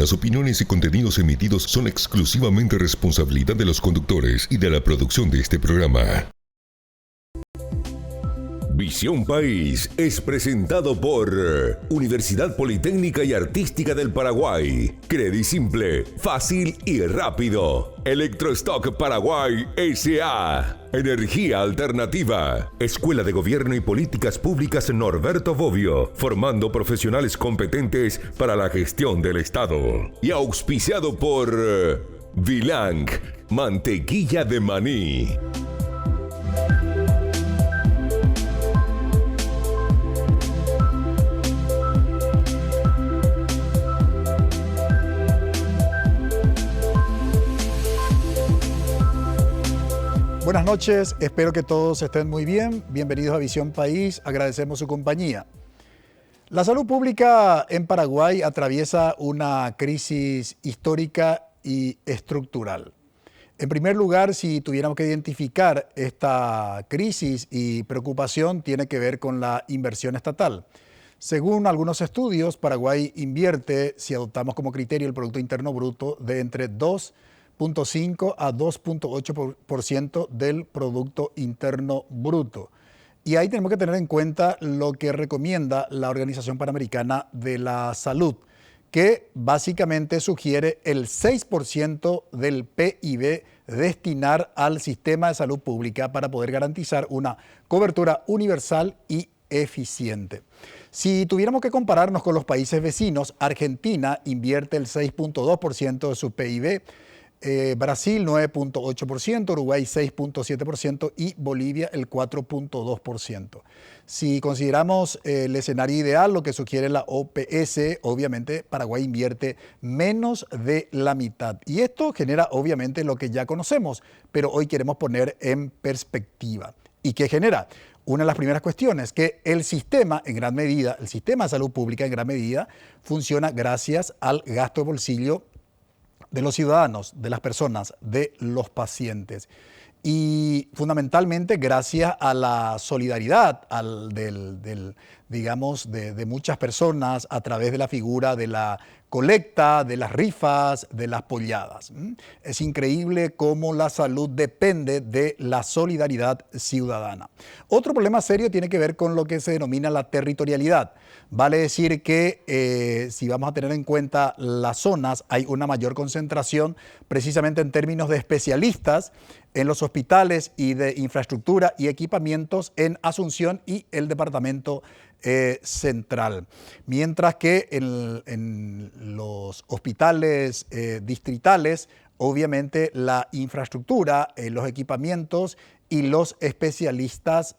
Las opiniones y contenidos emitidos son exclusivamente responsabilidad de los conductores y de la producción de este programa. Visión País es presentado por Universidad Politécnica y Artística del Paraguay. Credi Simple, fácil y rápido. Electrostock Paraguay S.A. Energía Alternativa. Escuela de Gobierno y Políticas Públicas Norberto Bobbio, formando profesionales competentes para la gestión del Estado. Y auspiciado por Vilang, mantequilla de maní. Buenas noches, espero que todos estén muy bien. Bienvenidos a Visión País, agradecemos su compañía. La salud pública en Paraguay atraviesa una crisis histórica y estructural. En primer lugar, si tuviéramos que identificar esta crisis y preocupación, tiene que ver con la inversión estatal. Según algunos estudios, Paraguay invierte, si adoptamos como criterio el Producto Interno Bruto, de entre 2.5 a 2.8% del Producto Interno Bruto. Y ahí tenemos que tener en cuenta lo que recomienda la Organización Panamericana de la Salud, que básicamente sugiere el 6% del PIB destinar al sistema de salud pública para poder garantizar una cobertura universal y eficiente. Si tuviéramos que compararnos con los países vecinos, Argentina invierte el 6.2% de su PIB, Brasil 9.8%, Uruguay 6.7% y Bolivia el 4.2%. Si consideramos el escenario ideal, lo que sugiere la OPS, obviamente Paraguay invierte menos de la mitad. Y esto genera obviamente lo que ya conocemos, pero hoy queremos poner en perspectiva. ¿Y qué genera? Una de las primeras cuestiones, que el sistema en gran medida, el sistema de salud pública en gran medida, funciona gracias al gasto de bolsillo de los ciudadanos, de las personas, de los pacientes. Y fundamentalmente gracias a la solidaridad de muchas personas a través de la figura de la colecta, de las rifas, de las polladas. Es increíble cómo la salud depende de la solidaridad ciudadana. Otro problema serio tiene que ver con lo que se denomina la territorialidad. Vale decir que si vamos a tener en cuenta las zonas, hay una mayor concentración precisamente en términos de especialistas en los hospitales y de infraestructura y equipamientos en Asunción y el departamento central. Mientras que en los hospitales distritales, obviamente la infraestructura, los equipamientos y los especialistas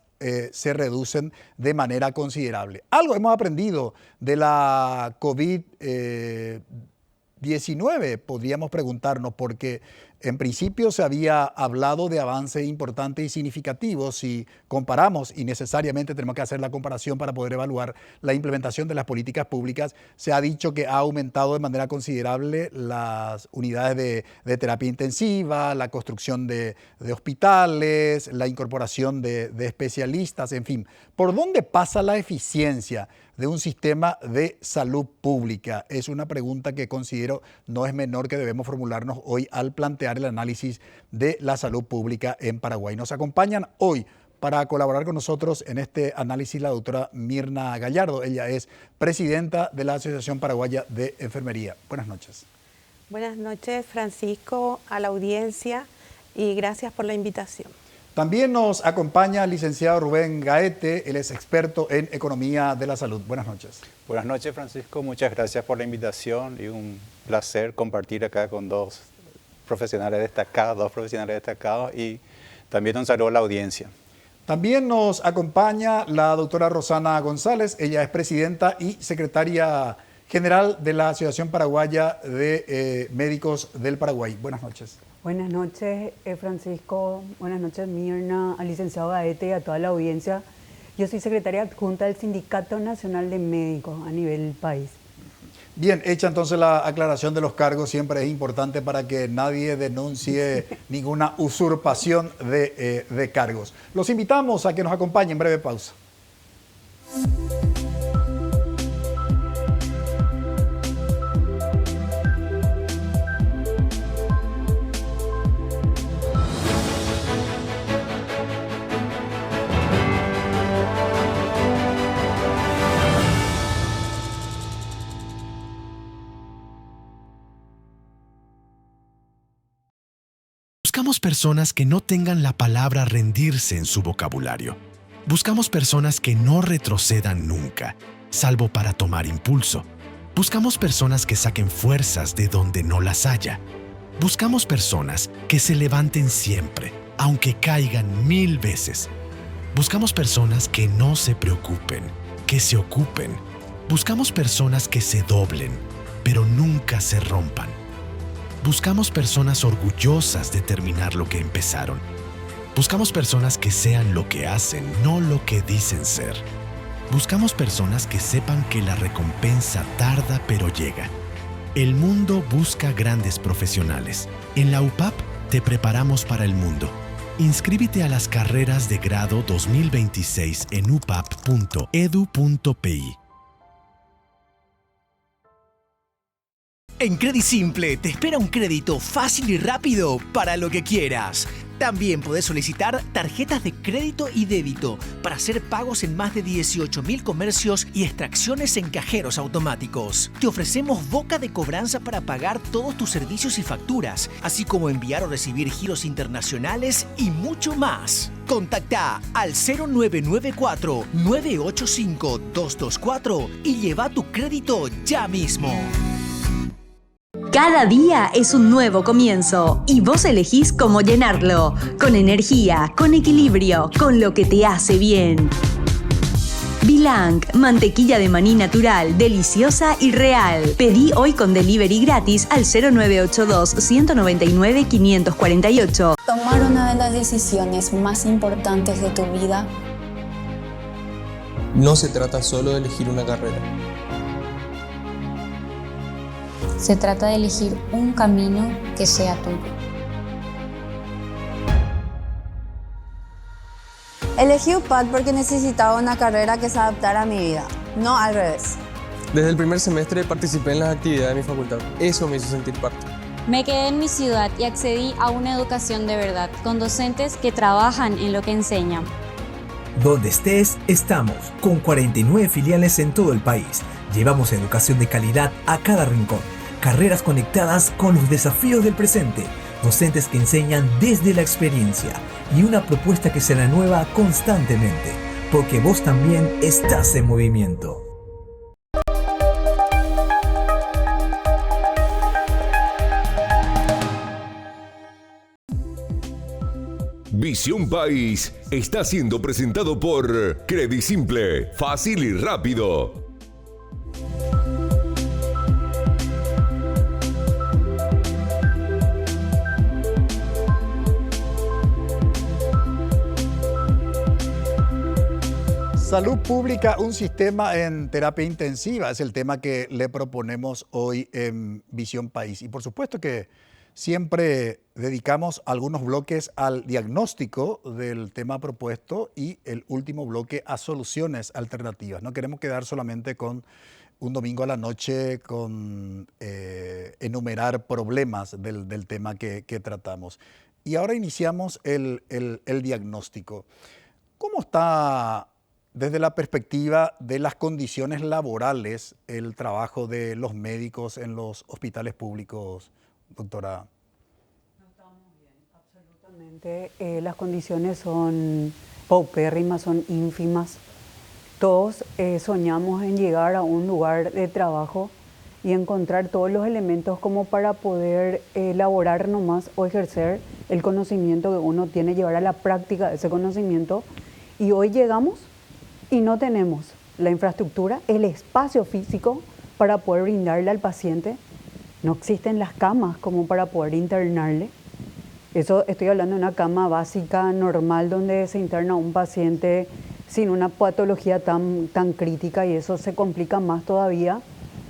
se reducen de manera considerable. Algo hemos aprendido de la COVID-19, podríamos preguntarnos, porque en principio se había hablado de avances importantes y significativos. Si comparamos, y necesariamente tenemos que hacer la comparación para poder evaluar la implementación de las políticas públicas, se ha dicho que ha aumentado de manera considerable las unidades de terapia intensiva, la construcción de hospitales, la incorporación de especialistas, en fin. ¿Por dónde pasa la eficiencia de un sistema de salud pública? Es una pregunta que considero no es menor que debemos formularnos hoy al plantear el análisis de la salud pública en Paraguay. Nos acompañan hoy para colaborar con nosotros en este análisis la doctora Mirna Gallardo. Ella es presidenta de la Asociación Paraguaya de Enfermería. Buenas noches. Buenas noches, Francisco, a la audiencia, y gracias por la invitación. También nos acompaña el licenciado Rubén Gaete, él es experto en economía de la salud. Buenas noches. Buenas noches, Francisco. Muchas gracias por la invitación y un placer compartir acá con dos profesionales destacados y también un saludo a la audiencia. También nos acompaña la doctora Rosana González, ella es presidenta y secretaria general de la Asociación Paraguaya de Médicos del Paraguay. Buenas noches. Buenas noches, Francisco. Buenas noches, Mirna, al licenciado Gaete y a toda la audiencia. Yo soy secretaria adjunta del Sindicato Nacional de Médicos a nivel país. Bien, hecha entonces la aclaración de los cargos, siempre es importante para que nadie denuncie ninguna usurpación de cargos. Los invitamos a que nos acompañen. Breve pausa. personas que no tengan la palabra rendirse en su vocabulario. Buscamos personas que no retrocedan nunca, salvo para tomar impulso. Buscamos personas que saquen fuerzas de donde no las haya. Buscamos personas que se levanten siempre, aunque caigan 1000 veces. Buscamos personas que no se preocupen, que se ocupen. Buscamos personas que se doblen, pero nunca se rompan. Buscamos personas orgullosas de terminar lo que empezaron. Buscamos personas que sean lo que hacen, no lo que dicen ser. Buscamos personas que sepan que la recompensa tarda pero llega. El mundo busca grandes profesionales. En la UPAP te preparamos para el mundo. Inscríbete a las carreras de grado 2026 en upap.edu.pi. En CrediSimple te espera un crédito fácil y rápido para lo que quieras. También podés solicitar tarjetas de crédito y débito para hacer pagos en más de 18.000 comercios y extracciones en cajeros automáticos. Te ofrecemos boca de cobranza para pagar todos tus servicios y facturas, así como enviar o recibir giros internacionales y mucho más. Contacta al 0994-985-224 y lleva tu crédito ya mismo. Cada día es un nuevo comienzo y vos elegís cómo llenarlo. Con energía, con equilibrio, con lo que te hace bien. Bilang, mantequilla de maní natural, deliciosa y real. Pedí hoy con delivery gratis al 0982-199-548. Tomar una de las decisiones más importantes de tu vida. No se trata solo de elegir una carrera. Se trata de elegir un camino que sea tuyo. Elegí UPAD porque necesitaba una carrera que se adaptara a mi vida, no al revés. Desde el primer semestre participé en las actividades de mi facultad. Eso me hizo sentir parte. Me quedé en mi ciudad y accedí a una educación de verdad, con docentes que trabajan en lo que enseñan. Donde estés, estamos, con 49 filiales en todo el país. Llevamos educación de calidad a cada rincón. Carreras conectadas con los desafíos del presente, docentes que enseñan desde la experiencia y una propuesta que se renueva constantemente, porque vos también estás en movimiento. Visión País está siendo presentado por CrediSimple, fácil y rápido. Salud pública, un sistema en terapia intensiva, es el tema que le proponemos hoy en Visión País. Y por supuesto que siempre dedicamos algunos bloques al diagnóstico del tema propuesto y el último bloque a soluciones alternativas. No queremos quedar solamente con un domingo a la noche con enumerar problemas del tema que tratamos. Y ahora iniciamos el diagnóstico. ¿Cómo está desde la perspectiva de las condiciones laborales el trabajo de los médicos en los hospitales públicos, doctora? No estamos bien, absolutamente. Las condiciones son paupérrimas, son ínfimas. Todos soñamos en llegar a un lugar de trabajo y encontrar todos los elementos como para poder elaborar nomás o ejercer el conocimiento que uno tiene, llevar a la práctica ese conocimiento. Y hoy llegamos y no tenemos la infraestructura, el espacio físico para poder brindarle al paciente. No existen las camas como para poder internarle. Eso estoy hablando de una cama básica, normal, donde se interna un paciente sin una patología tan crítica, y eso se complica más todavía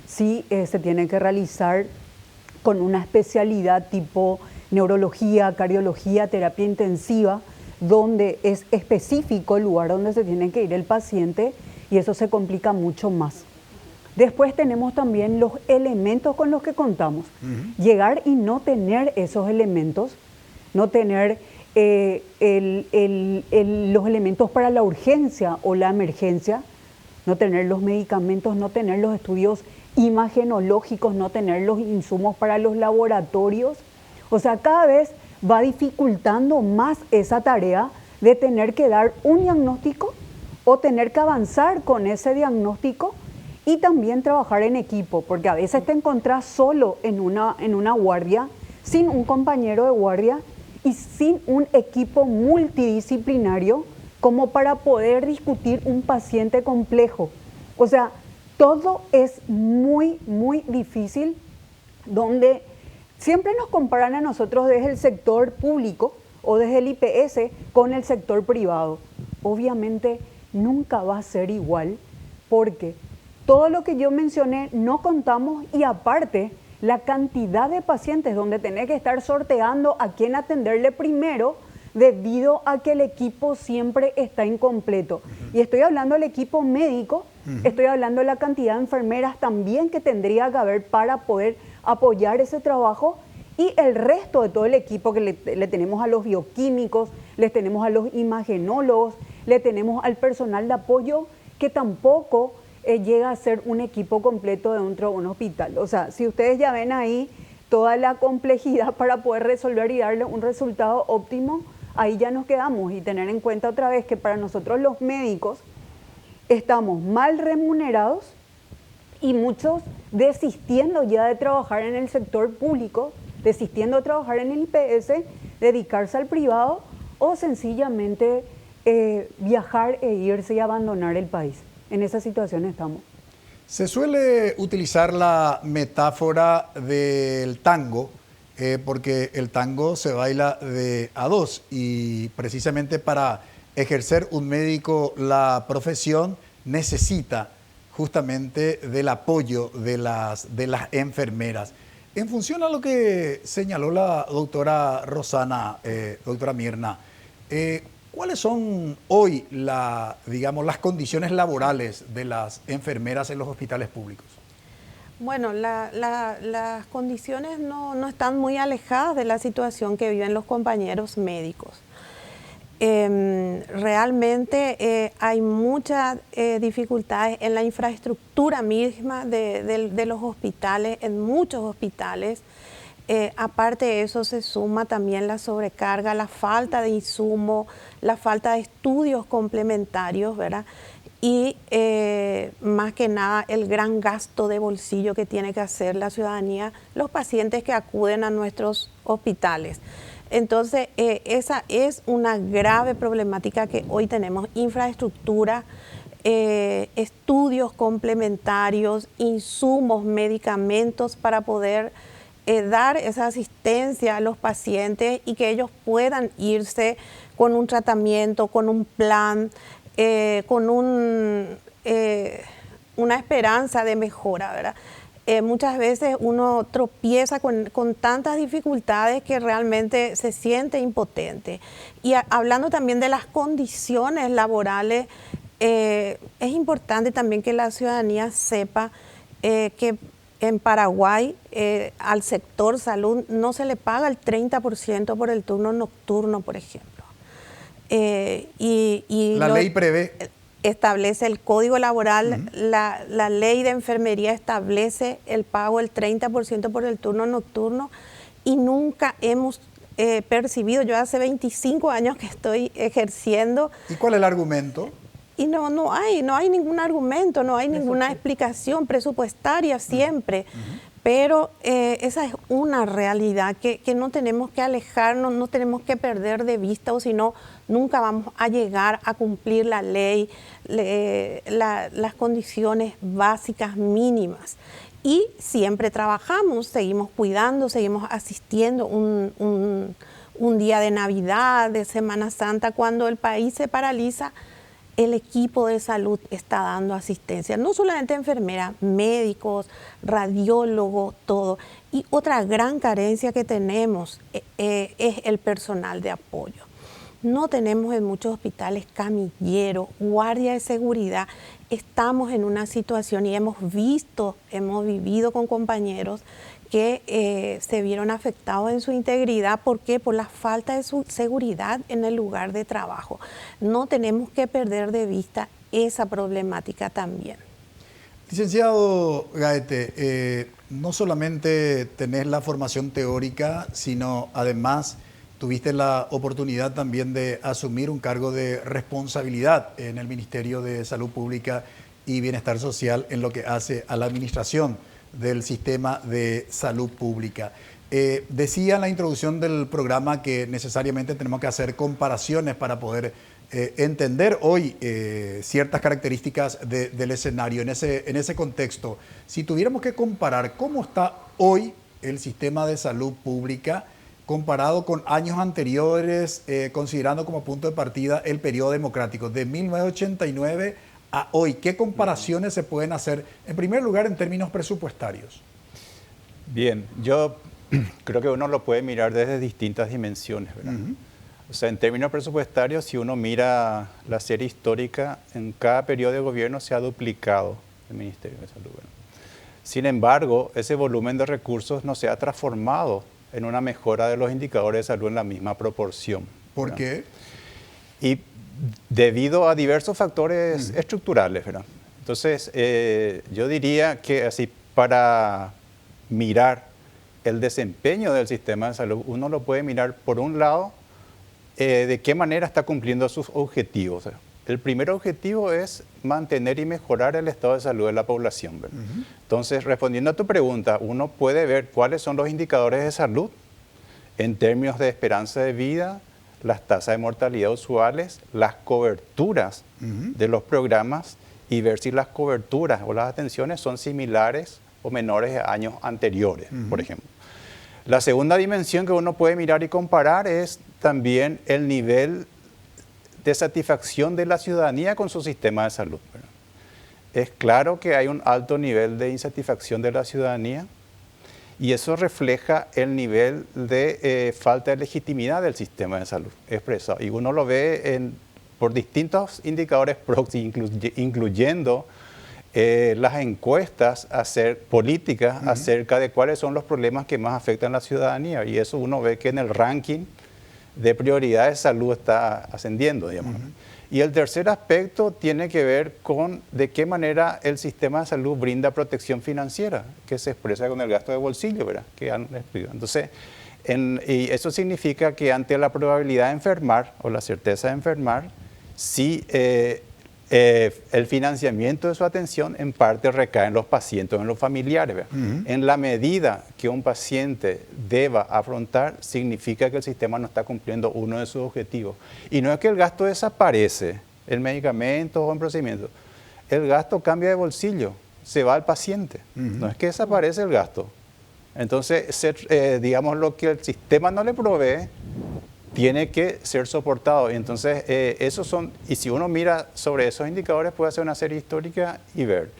si se tiene que realizar con una especialidad tipo neurología, cardiología, terapia intensiva, donde es específico el lugar donde se tiene que ir el paciente, y eso se complica mucho más. Después tenemos también los elementos con los que contamos. Llegar y no tener esos elementos, no tener los elementos para la urgencia o la emergencia, no tener los medicamentos, no tener los estudios imagenológicos, no tener los insumos para los laboratorios. O sea, cada vez va dificultando más esa tarea de tener que dar un diagnóstico o tener que avanzar con ese diagnóstico y también trabajar en equipo, porque a veces te encontrás solo en una guardia, sin un compañero de guardia y sin un equipo multidisciplinario como para poder discutir un paciente complejo. O sea, todo es muy, muy difícil, donde siempre nos comparan a nosotros desde el sector público o desde el IPS con el sector privado. Obviamente nunca va a ser igual, porque todo lo que yo mencioné no contamos, y aparte la cantidad de pacientes donde tenés que estar sorteando a quién atenderle primero debido a que el equipo siempre está incompleto. Y estoy hablando del equipo médico, estoy hablando de la cantidad de enfermeras también que tendría que haber para poder apoyar ese trabajo, y el resto de todo el equipo que le tenemos a los bioquímicos, les tenemos a los imagenólogos, le tenemos al personal de apoyo, que tampoco llega a ser un equipo completo dentro de un hospital. O sea, si ustedes ya ven ahí toda la complejidad para poder resolver y darle un resultado óptimo, ahí ya nos quedamos. Y tener en cuenta otra vez que para nosotros los médicos estamos mal remunerados y muchos desistiendo ya de trabajar en el sector público, desistiendo de trabajar en el IPS, dedicarse al privado o sencillamente viajar e irse y abandonar el país. En esa situación estamos. Se suele utilizar la metáfora del tango, porque el tango se baila de a dos, y precisamente para ejercer un médico la profesión necesita justamente del apoyo de las enfermeras. En función a lo que señaló la doctora Rosana, doctora Mirna, ¿cuáles son hoy las condiciones laborales de las enfermeras en los hospitales públicos? Bueno, las condiciones no están muy alejadas de la situación que viven los compañeros médicos. Realmente hay muchas dificultades en la infraestructura misma de los hospitales, en muchos hospitales. Aparte de eso se suma también la sobrecarga, la falta de insumo, la falta de estudios complementarios, ¿verdad? Y más que nada el gran gasto de bolsillo que tiene que hacer la ciudadanía, los pacientes que acuden a nuestros hospitales. Entonces, esa es una grave problemática que hoy tenemos: infraestructura, estudios complementarios, insumos, medicamentos para poder dar esa asistencia a los pacientes y que ellos puedan irse con un tratamiento, con un plan, con una esperanza de mejora, ¿verdad? Muchas veces uno tropieza con tantas dificultades que realmente se siente impotente. Y hablando también de las condiciones laborales, es importante también que la ciudadanía sepa que en Paraguay al sector salud no se le paga el 30% por el turno nocturno, por ejemplo. La ley prevé. Establece el Código Laboral, la ley de enfermería establece el pago del 30% por el turno nocturno, y nunca hemos percibido, yo hace 25 años que estoy ejerciendo. ¿Y cuál es el argumento? Y no hay ningún argumento, no hay ninguna explicación presupuestaria siempre. Pero esa es una realidad que no tenemos que alejarnos, no tenemos que perder de vista, o si no, nunca vamos a llegar a cumplir la ley, las condiciones básicas mínimas. Y siempre trabajamos, seguimos cuidando, seguimos asistiendo un día de Navidad, de Semana Santa, cuando el país se paraliza. El equipo de salud está dando asistencia, no solamente enfermeras, médicos, radiólogos, todo. Y otra gran carencia que tenemos es el personal de apoyo. No tenemos en muchos hospitales camilleros, guardia de seguridad. Estamos en una situación y hemos vivido con compañeros que se vieron afectados en su integridad. ¿Por qué? Por la falta de su seguridad en el lugar de trabajo. No tenemos que perder de vista esa problemática también. Licenciado Gaete, no solamente tenés la formación teórica, sino además tuviste la oportunidad también de asumir un cargo de responsabilidad en el Ministerio de Salud Pública y Bienestar Social en lo que hace a la administración del sistema de salud pública. Decía en la introducción del programa que necesariamente tenemos que hacer comparaciones para poder entender hoy ciertas características del escenario. En ese contexto, si tuviéramos que comparar cómo está hoy el sistema de salud pública comparado con años anteriores, considerando como punto de partida el periodo democrático de 1989 a hoy, ¿qué comparaciones se pueden hacer? En primer lugar, en términos presupuestarios. Bien, yo creo que uno lo puede mirar desde distintas dimensiones, ¿verdad? O sea, en términos presupuestarios, si uno mira la serie histórica, en cada periodo de gobierno se ha duplicado el Ministerio de Salud, ¿verdad? Sin embargo, ese volumen de recursos no se ha transformado en una mejora de los indicadores de salud en la misma proporción. ¿Por qué? Y debido a diversos factores estructurales, ¿verdad? Entonces, yo diría que así, para mirar el desempeño del sistema de salud, uno lo puede mirar por un lado, de qué manera está cumpliendo sus objetivos. El primer objetivo es mantener y mejorar el estado de salud de la población, ¿verdad? Entonces, respondiendo a tu pregunta, uno puede ver cuáles son los indicadores de salud en términos de esperanza de vida, las tasas de mortalidad usuales, las coberturas de los programas y ver si las coberturas o las atenciones son similares o menores a años anteriores, por ejemplo. La segunda dimensión que uno puede mirar y comparar es también el nivel de satisfacción de la ciudadanía con su sistema de salud, ¿verdad? Es claro que hay un alto nivel de insatisfacción de la ciudadanía y eso refleja el nivel de falta de legitimidad del sistema de salud expresado. Y uno lo ve por distintos indicadores proxy, incluyendo las encuestas políticas acerca de cuáles son los problemas que más afectan a la ciudadanía. Y eso uno ve que en el ranking de prioridades de salud está ascendiendo, digamos. Y el tercer aspecto tiene que ver con de qué manera el sistema de salud brinda protección financiera, que se expresa con el gasto de bolsillo, ¿verdad? Que han explicado. Entonces, y eso significa que ante la probabilidad de enfermar o la certeza de enfermar, sí el financiamiento de su atención en parte recae en los pacientes o en los familiares, ¿verdad? En la medida que un paciente deba afrontar, significa que el sistema no está cumpliendo uno de sus objetivos. Y no es que el gasto desaparece, el medicamento o en procedimiento. El gasto cambia de bolsillo, se va al paciente. No es que desaparece el gasto. Entonces, digamos, lo que el sistema no le provee, tiene que ser soportado. Y entonces, y si uno mira sobre esos indicadores, puede hacer una serie histórica y ver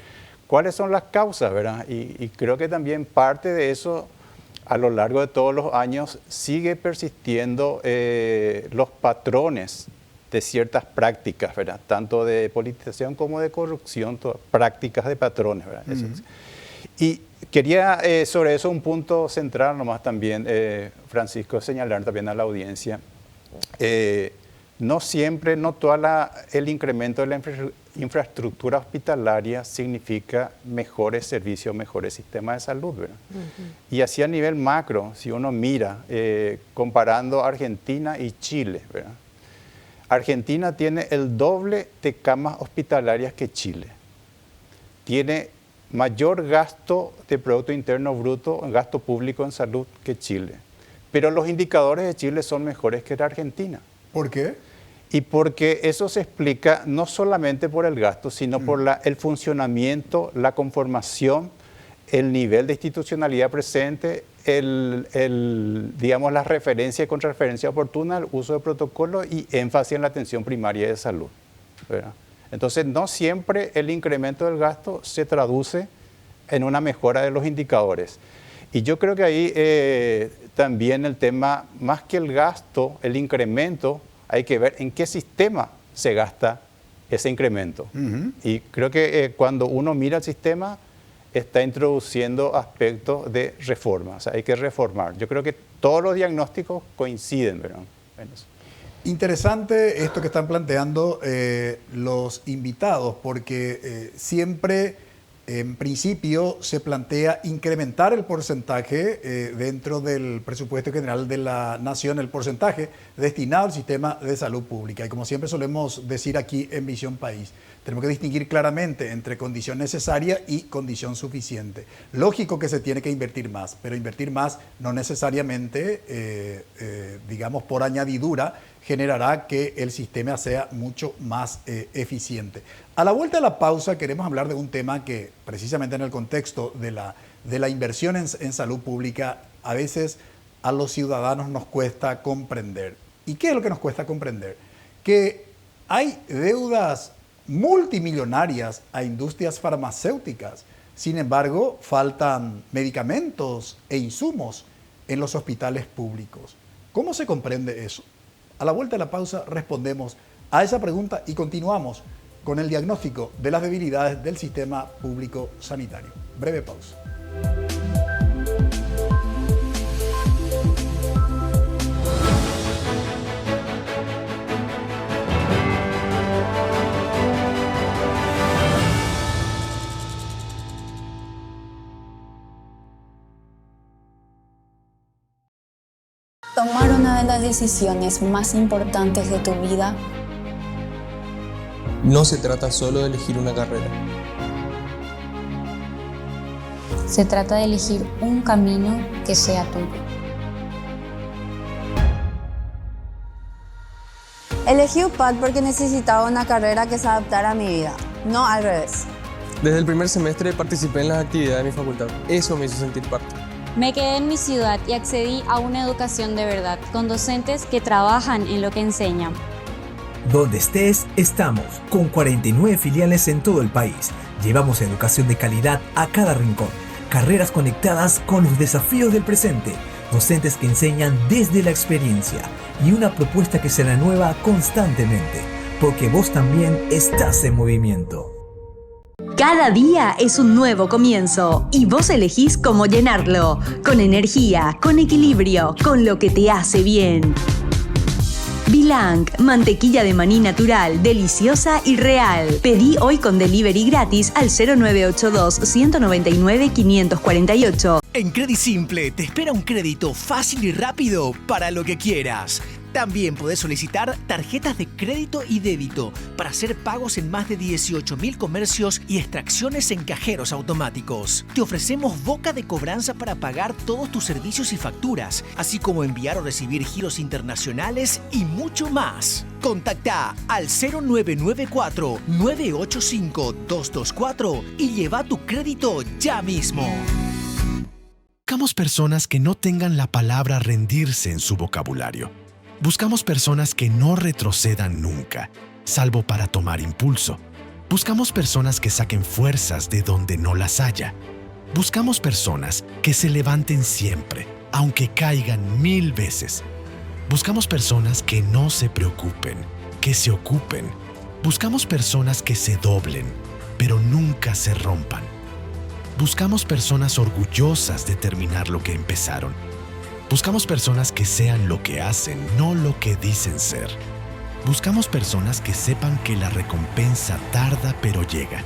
cuáles son las causas, ¿verdad? Y creo que también parte de eso, a lo largo de todos los años, sigue persistiendo los patrones de ciertas prácticas, ¿verdad? Tanto de politización como de corrupción, todas prácticas de patrones, ¿verdad? Y quería sobre eso un punto central nomás también, Francisco, señalar también a la audiencia. No siempre, no todo el incremento de la infraestructura hospitalaria significa mejores servicios, mejores sistemas de salud, ¿verdad? Y así a nivel macro, si uno mira, comparando Argentina y Chile, ¿verdad? Argentina tiene el doble de camas hospitalarias que Chile. Tiene mayor gasto de Producto Interno Bruto, gasto público en salud que Chile. Pero los indicadores de Chile son mejores que de Argentina. ¿Por qué? Y porque eso se explica no solamente por el gasto, sino por el funcionamiento, la conformación, el nivel de institucionalidad presente, digamos, la referencia y contrarreferencia oportuna, el uso de protocolos y énfasis en la atención primaria de salud, ¿verdad? Entonces, no siempre el incremento del gasto se traduce en una mejora de los indicadores. Y yo creo que ahí también el tema, más que el gasto, el incremento, hay que ver en qué sistema se gasta ese incremento. Y creo que cuando uno mira el sistema, está introduciendo aspectos de reforma. O sea, hay que reformar. Yo creo que todos los diagnósticos coinciden, ¿verdad? En eso. Interesante esto que están planteando los invitados, porque siempre En principio se plantea incrementar el porcentaje dentro del presupuesto general de la Nación, el porcentaje destinado al sistema de salud pública. Y como siempre solemos decir aquí en Visión País, tenemos que distinguir claramente entre condición necesaria y condición suficiente. Lógico que se tiene que invertir más, pero invertir más no necesariamente, digamos, por añadidura, generará que el sistema sea mucho más eficiente. A la vuelta de la pausa queremos hablar de un tema que precisamente en el contexto de la inversión en salud pública a veces a los ciudadanos nos cuesta comprender. ¿Y qué es lo que nos cuesta comprender? Que hay deudas multimillonarias a industrias farmacéuticas. Sin embargo, faltan medicamentos e insumos en los hospitales públicos. ¿Cómo se comprende eso? A la vuelta de la pausa respondemos a esa pregunta y continuamos con el diagnóstico de las debilidades del sistema público sanitario. Breve pausa. Tomar una de las decisiones más importantes de tu vida no se trata solo de elegir una carrera. se trata de elegir un camino que sea tuyo. Elegí UPAD porque necesitaba una carrera que se adaptara a mi vida, no al revés. Desde el primer semestre participé en las actividades de mi facultad. Eso me hizo sentir parte. Me quedé en mi ciudad y accedí a una educación de verdad, con docentes que trabajan en lo que enseñan. Donde estés, estamos, con 49 filiales en todo el país. Llevamos educación de calidad a cada rincón, carreras conectadas con los desafíos del presente, docentes que enseñan desde la experiencia y una propuesta que se renueva constantemente, porque vos también estás en movimiento. Cada día es un nuevo comienzo y vos elegís cómo llenarlo, con energía, con equilibrio, con lo que te hace bien. Bilang, mantequilla de maní natural, deliciosa y real. Pedí hoy con delivery gratis al 0982-199-548. En Credisimple te espera un crédito fácil y rápido para lo que quieras. También podés solicitar tarjetas de crédito y débito para hacer pagos en más de 18.000 comercios y extracciones en cajeros automáticos. Te ofrecemos boca de cobranza para pagar todos tus servicios y facturas, así como enviar o recibir giros internacionales y mucho más. Contacta al 0994-985-224 y lleva tu crédito ya mismo. Buscamos personas que no tengan la palabra rendirse en su vocabulario. Buscamos personas que no retrocedan nunca, salvo para tomar impulso. Buscamos personas que saquen fuerzas de donde no las haya. Buscamos personas que se levanten siempre, aunque caigan 1000 veces. Buscamos personas que no se preocupen, que se ocupen. Buscamos personas que se doblen, pero nunca se rompan. Buscamos personas orgullosas de terminar lo que empezaron. Buscamos personas que sean lo que hacen, no lo que dicen ser. Buscamos personas que sepan que la recompensa tarda pero llega.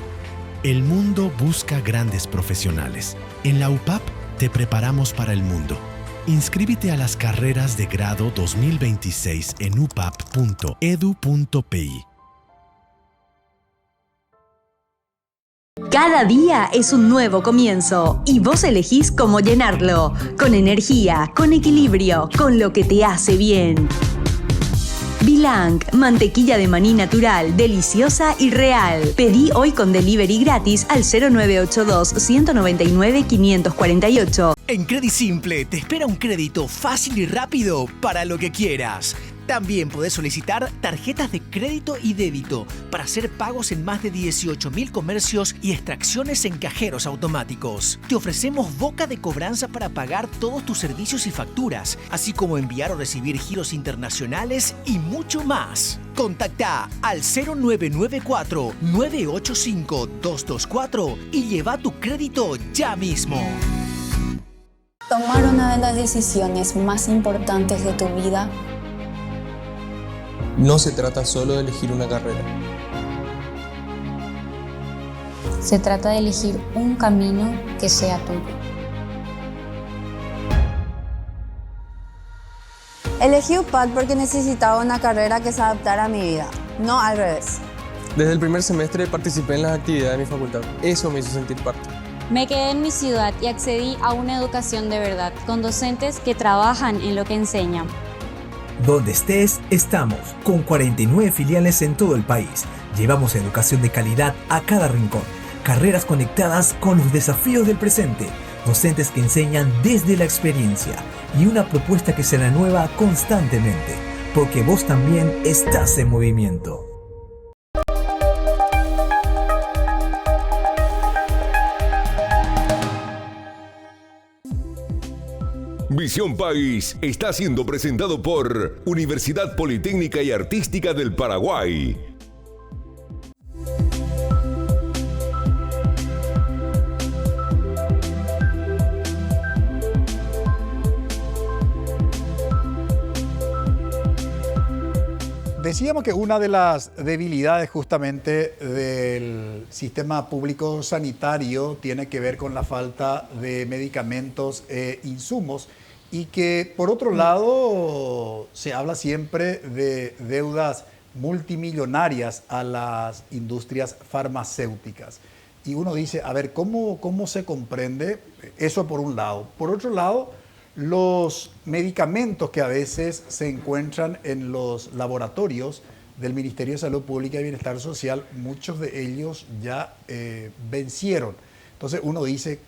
El mundo busca grandes profesionales. En la UPAP te preparamos para el mundo. Inscríbete a las carreras de grado 2026 en upap.edu.pi. Cada día es un nuevo comienzo y vos elegís cómo llenarlo, con energía, con equilibrio, con lo que te hace bien. Bilang, mantequilla de maní natural, deliciosa y real. Pedí hoy con delivery gratis al 0982-199-548. En Credisimple te espera un crédito fácil y rápido para lo que quieras. También podés solicitar tarjetas de crédito y débito para hacer pagos en más de 18.000 comercios y extracciones en cajeros automáticos. Te ofrecemos boca de cobranza para pagar todos tus servicios y facturas, así como enviar o recibir giros internacionales y mucho más. Contacta al 0994-985-224 y lleva tu crédito ya mismo. Tomar una de las decisiones más importantes de tu vida No se trata solo de elegir una carrera. Se trata de elegir un camino que sea tuyo. Elegí UPAD porque necesitaba una carrera que se adaptara a mi vida, no al revés. Desde el primer semestre participé en las actividades de mi facultad. Eso me hizo sentir parte. Me quedé en mi ciudad y accedí a una educación de verdad, con docentes que trabajan en lo que enseñan. Donde estés, estamos, con 49 filiales en todo el país. Llevamos educación de calidad a cada rincón, carreras conectadas con los desafíos del presente, docentes que enseñan desde la experiencia y una propuesta que se renueva constantemente, porque vos también estás en movimiento. Visión País está siendo presentado por Universidad Politécnica y Artística del Paraguay. Decíamos que una de las debilidades justamente del sistema público sanitario tiene que ver con la falta de medicamentos e insumos y que por otro lado se habla siempre de deudas multimillonarias a las industrias farmacéuticas. Y uno dice, a ver, ¿cómo se comprende eso por un lado? Por otro lado, los medicamentos que a veces se encuentran en los laboratorios del Ministerio de Salud Pública y Bienestar Social, muchos de ellos ya vencieron. Entonces uno dice,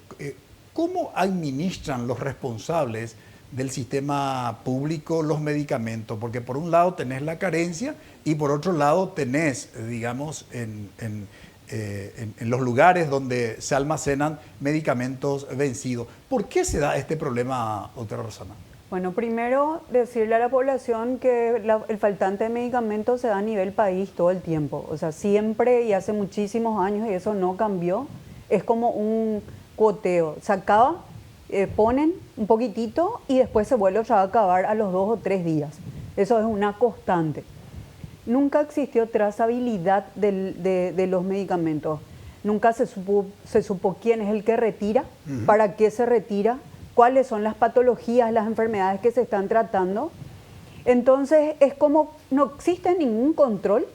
¿cómo administran los responsables del sistema público los medicamentos? Porque por un lado tenés la carencia y por otro lado tenés, digamos, en los lugares donde se almacenan medicamentos vencidos. ¿Por qué se da este problema, doctora Rosana? Bueno, primero decirle a la población que el faltante de medicamentos se da a nivel país todo el tiempo. O sea, siempre y hace muchísimos años, y eso no cambió, es como un cuoteo. Se acaba, ponen un poquitito y después se vuelve otra vez a acabar a los 2 o 3 días. Eso es una constante. Nunca existió trazabilidad de los medicamentos. Nunca se supo quién es el que retira, para qué se retira, cuáles son las patologías, las enfermedades que se están tratando. Entonces es como no existe ningún control.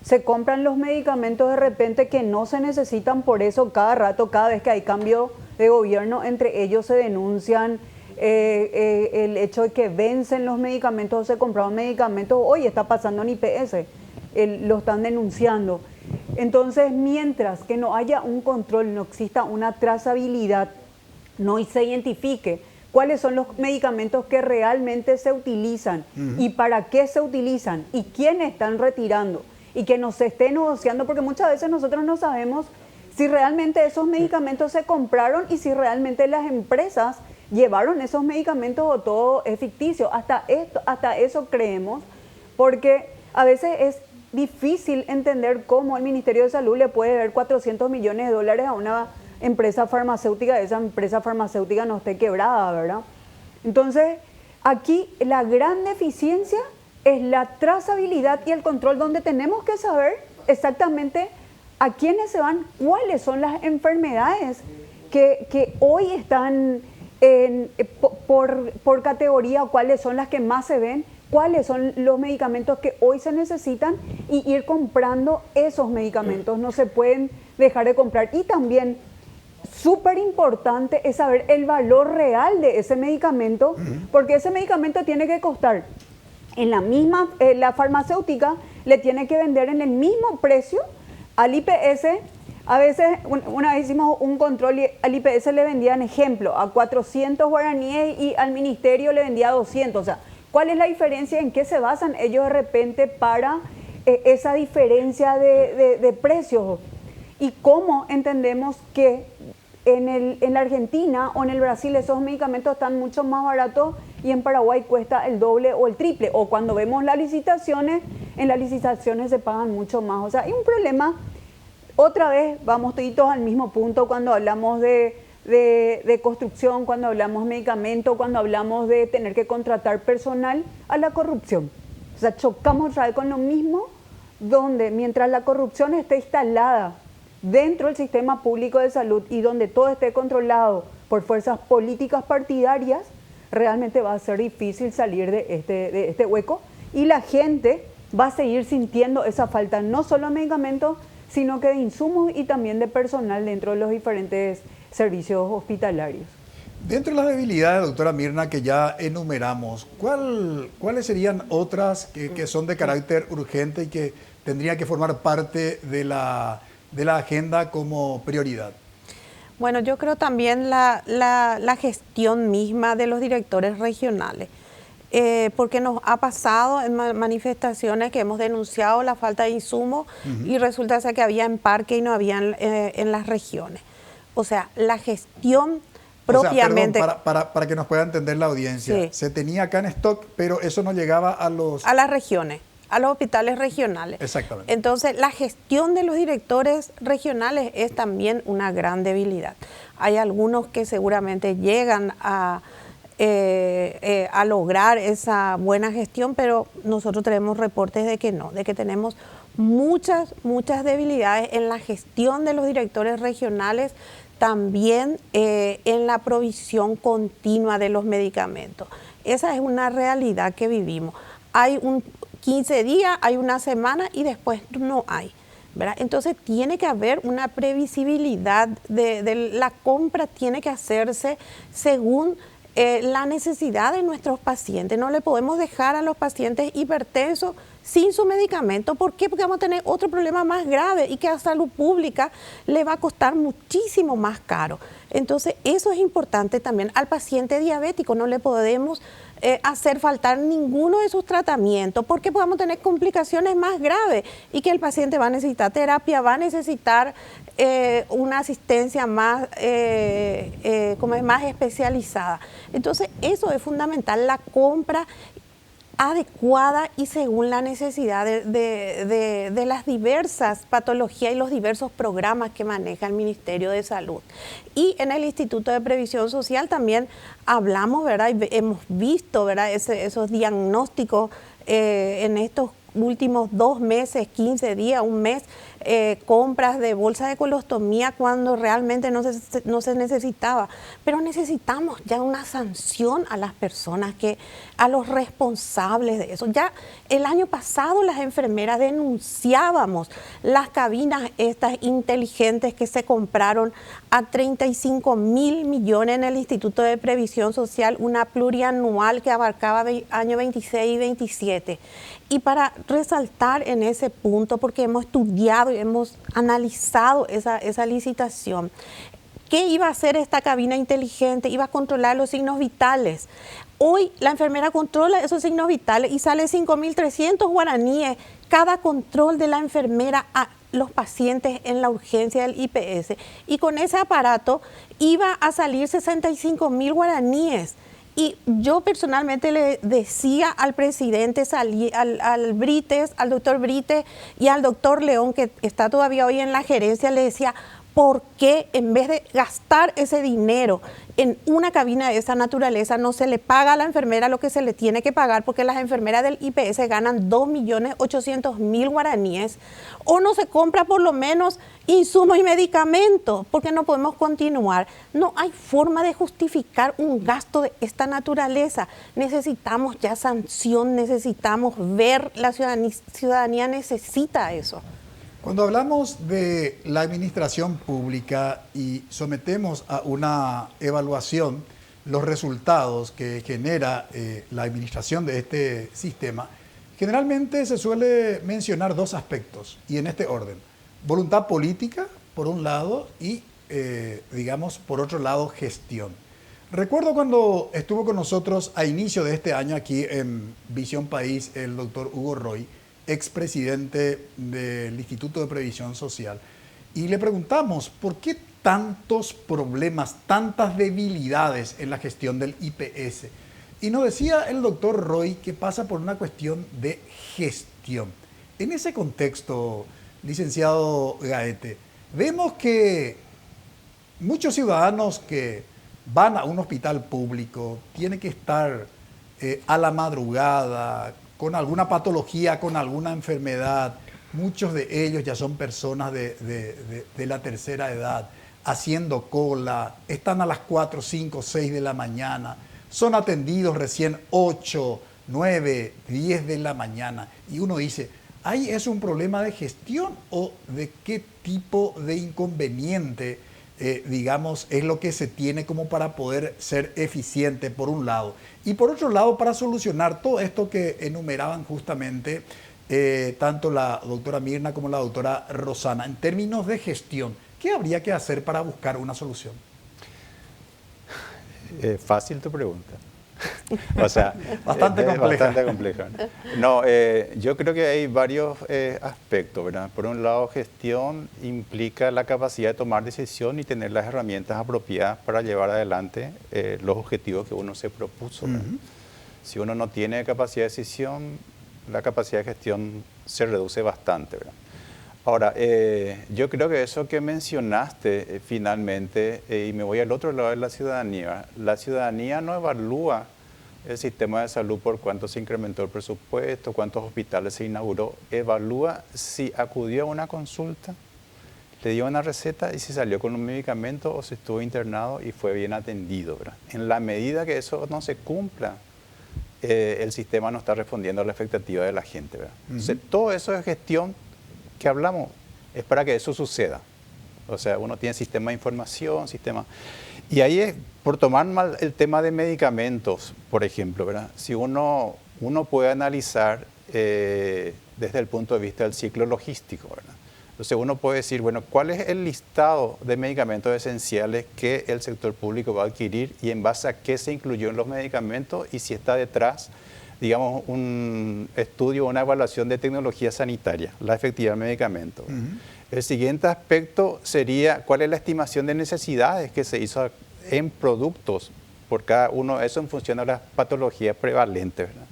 Se compran los medicamentos de repente que no se necesitan, por eso cada rato, cada vez que hay cambio de gobierno, entre ellos se denuncian el hecho de que vencen los medicamentos o se compraron medicamentos. Hoy está pasando en IPS, lo están denunciando. Entonces, mientras que no haya un control, no exista una trazabilidad, no se identifique cuáles son los medicamentos que realmente se utilizan y para qué se utilizan y quiénes están retirando y que no se esté negociando, porque muchas veces nosotros no sabemos si realmente esos medicamentos se compraron y si realmente las empresas llevaron esos medicamentos o todo es ficticio. Hasta eso creemos, porque a veces es difícil entender cómo el Ministerio de Salud le puede dar $400 millones a una empresa farmacéutica, esa empresa farmacéutica no esté quebrada, ¿verdad? Entonces, aquí la gran deficiencia es la trazabilidad y el control, donde tenemos que saber exactamente a quiénes se van, cuáles son las enfermedades que hoy están por categoría, cuáles son las que más se ven, cuáles son los medicamentos que hoy se necesitan y ir comprando esos medicamentos. No se pueden dejar de comprar. Y también, súper importante es saber el valor real de ese medicamento, porque ese medicamento tiene que costar en la misma, la farmacéutica le tiene que vender en el mismo precio al IPS. A veces, una vez hicimos un control y al IPS le vendían, ejemplo, a 400 guaraníes y al ministerio le vendía 200. O sea, ¿cuál es la diferencia? ¿En qué se basan ellos de repente para esa diferencia de precios? ¿Y cómo entendemos que en la Argentina o en el Brasil esos medicamentos están mucho más baratos y en Paraguay cuesta el doble o el triple? O cuando vemos las licitaciones, en las licitaciones se pagan mucho más. O sea, hay un problema. Otra vez vamos todos al mismo punto cuando hablamos de construcción, cuando hablamos de medicamento, cuando hablamos de tener que contratar personal, a la corrupción. O sea, chocamos otra vez con lo mismo, donde mientras la corrupción esté instalada dentro del sistema público de salud y donde todo esté controlado por fuerzas políticas partidarias, realmente va a ser difícil salir de este hueco y la gente va a seguir sintiendo esa falta no solo de medicamentos, sino que de insumos y también de personal dentro de los diferentes servicios hospitalarios. Dentro de las debilidades, doctora Mirna, que ya enumeramos, ¿cuáles serían otras que son de carácter urgente y que tendrían que formar parte de la agenda como prioridad? Bueno, yo creo también la gestión misma de los directores regionales, porque nos ha pasado en manifestaciones que hemos denunciado la falta de insumos y resulta ser que había en Parque y no había en las regiones. O sea, la gestión propiamente... O sea, perdón, para que nos pueda entender la audiencia, sí. Se tenía acá en stock, pero eso no llegaba a las regiones, a los hospitales regionales. Exactamente. Entonces, la gestión de los directores regionales es también una gran debilidad. Hay algunos que seguramente llegan a lograr esa buena gestión, pero nosotros tenemos reportes de que no, de que tenemos muchas debilidades en la gestión de los directores regionales, también en la provisión continua de los medicamentos. Esa es una realidad que vivimos. Hay 15 días, hay una semana y después no hay, ¿verdad? Entonces tiene que haber una previsibilidad de la compra, tiene que hacerse según la necesidad de nuestros pacientes. No le podemos dejar a los pacientes hipertensos sin su medicamento. ¿Por qué? Porque vamos a tener otro problema más grave y que a salud pública le va a costar muchísimo más caro. Entonces, eso es importante también. Al paciente diabético no le podemos hacer faltar ninguno de sus tratamientos porque podemos tener complicaciones más graves y que el paciente va a necesitar terapia, va a necesitar una asistencia más, más especializada. Entonces, eso es fundamental, la compra adecuada y según la necesidad de las diversas patologías y los diversos programas que maneja el Ministerio de Salud. Y en el Instituto de Previsión Social también hablamos, ¿verdad? Y hemos visto, ¿verdad? Esos diagnósticos en estos últimos 2 meses, 15 días, un mes, compras de bolsa de colostomía cuando realmente no se necesitaba. Pero necesitamos ya una sanción a las personas, a los responsables de eso. Ya el año pasado las enfermeras denunciábamos las cabinas estas inteligentes que se compraron a 35.000 millones en el Instituto de Previsión Social, una plurianual que abarcaba año 26 y 27. Y para resaltar en ese punto, porque hemos estudiado y hemos analizado esa licitación, ¿qué iba a hacer esta cabina inteligente? Iba a controlar los signos vitales. Hoy la enfermera controla esos signos vitales y sale 5.300 guaraníes cada control de la enfermera a los pacientes en la urgencia del IPS. Y con ese aparato iba a salir 65.000 guaraníes. Y yo personalmente le decía al presidente, al Brites, al doctor Brites y al doctor León, que está todavía hoy en la gerencia, le decía, ¿por qué en vez de gastar ese dinero en una cabina de esa naturaleza no se le paga a la enfermera lo que se le tiene que pagar? Porque las enfermeras del IPS ganan 2.800.000 guaraníes. O no se compra por lo menos insumos y medicamentos, porque no podemos continuar. No hay forma de justificar un gasto de esta naturaleza. Necesitamos ya sanción, necesitamos ver, la ciudadanía necesita eso. Cuando hablamos de la administración pública y sometemos a una evaluación los resultados que genera la administración de este sistema, generalmente se suele mencionar 2 aspectos, y en este orden: voluntad política, por un lado, y, por otro lado, gestión. Recuerdo cuando estuvo con nosotros a inicio de este año aquí en Visión País el doctor Hugo Roy, expresidente del Instituto de Previsión Social, y le preguntamos por qué tantos problemas, tantas debilidades en la gestión del IPS. Y nos decía el doctor Roy que pasa por una cuestión de gestión. En ese contexto, licenciado Gaete, vemos que muchos ciudadanos que van a un hospital público tienen que estar a la madrugada, con alguna patología, con alguna enfermedad, muchos de ellos ya son personas de la tercera edad, haciendo cola, están a las 4, 5, 6 de la mañana, son atendidos recién 8, 9, 10 de la mañana. Y uno dice, ¿ahí es un problema de gestión o de qué tipo de inconveniente, digamos, es lo que se tiene como para poder ser eficiente, por un lado? Y por otro lado, para solucionar todo esto que enumeraban justamente tanto la doctora Mirna como la doctora Rosana, en términos de gestión, ¿qué habría que hacer para buscar una solución? Fácil tu pregunta. O sea, bastante compleja. Bastante compleja. No, yo creo que hay varios aspectos, ¿verdad? Por un lado, gestión implica la capacidad de tomar decisión y tener las herramientas apropiadas para llevar adelante los objetivos que uno se propuso, ¿verdad? Si uno no tiene capacidad de decisión, la capacidad de gestión se reduce bastante, ¿verdad? Ahora, yo creo que eso que mencionaste finalmente, y me voy al otro lado de la ciudadanía no evalúa el sistema de salud por cuánto se incrementó el presupuesto, cuántos hospitales se inauguró, evalúa si acudió a una consulta, le dio una receta y si salió con un medicamento o si estuvo internado y fue bien atendido, ¿verdad? En la medida que eso no se cumpla, el sistema no está respondiendo a la expectativa de la gente, ¿verdad? Entonces, todo eso es gestión que hablamos, es para que eso suceda. O sea, uno tiene sistema de información, sistema... Y ahí es, por tomar mal el tema de medicamentos, por ejemplo, ¿verdad? Si uno puede analizar desde el punto de vista del ciclo logístico, ¿verdad? Entonces uno puede decir, bueno, ¿cuál es el listado de medicamentos esenciales que el sector público va a adquirir y en base a qué se incluyó en los medicamentos y si está detrás, digamos, un estudio o una evaluación de tecnología sanitaria, la efectividad del medicamento? El siguiente aspecto sería cuál es la estimación de necesidades que se hizo en productos por cada uno de esos en función de las patologías prevalentes, ¿verdad?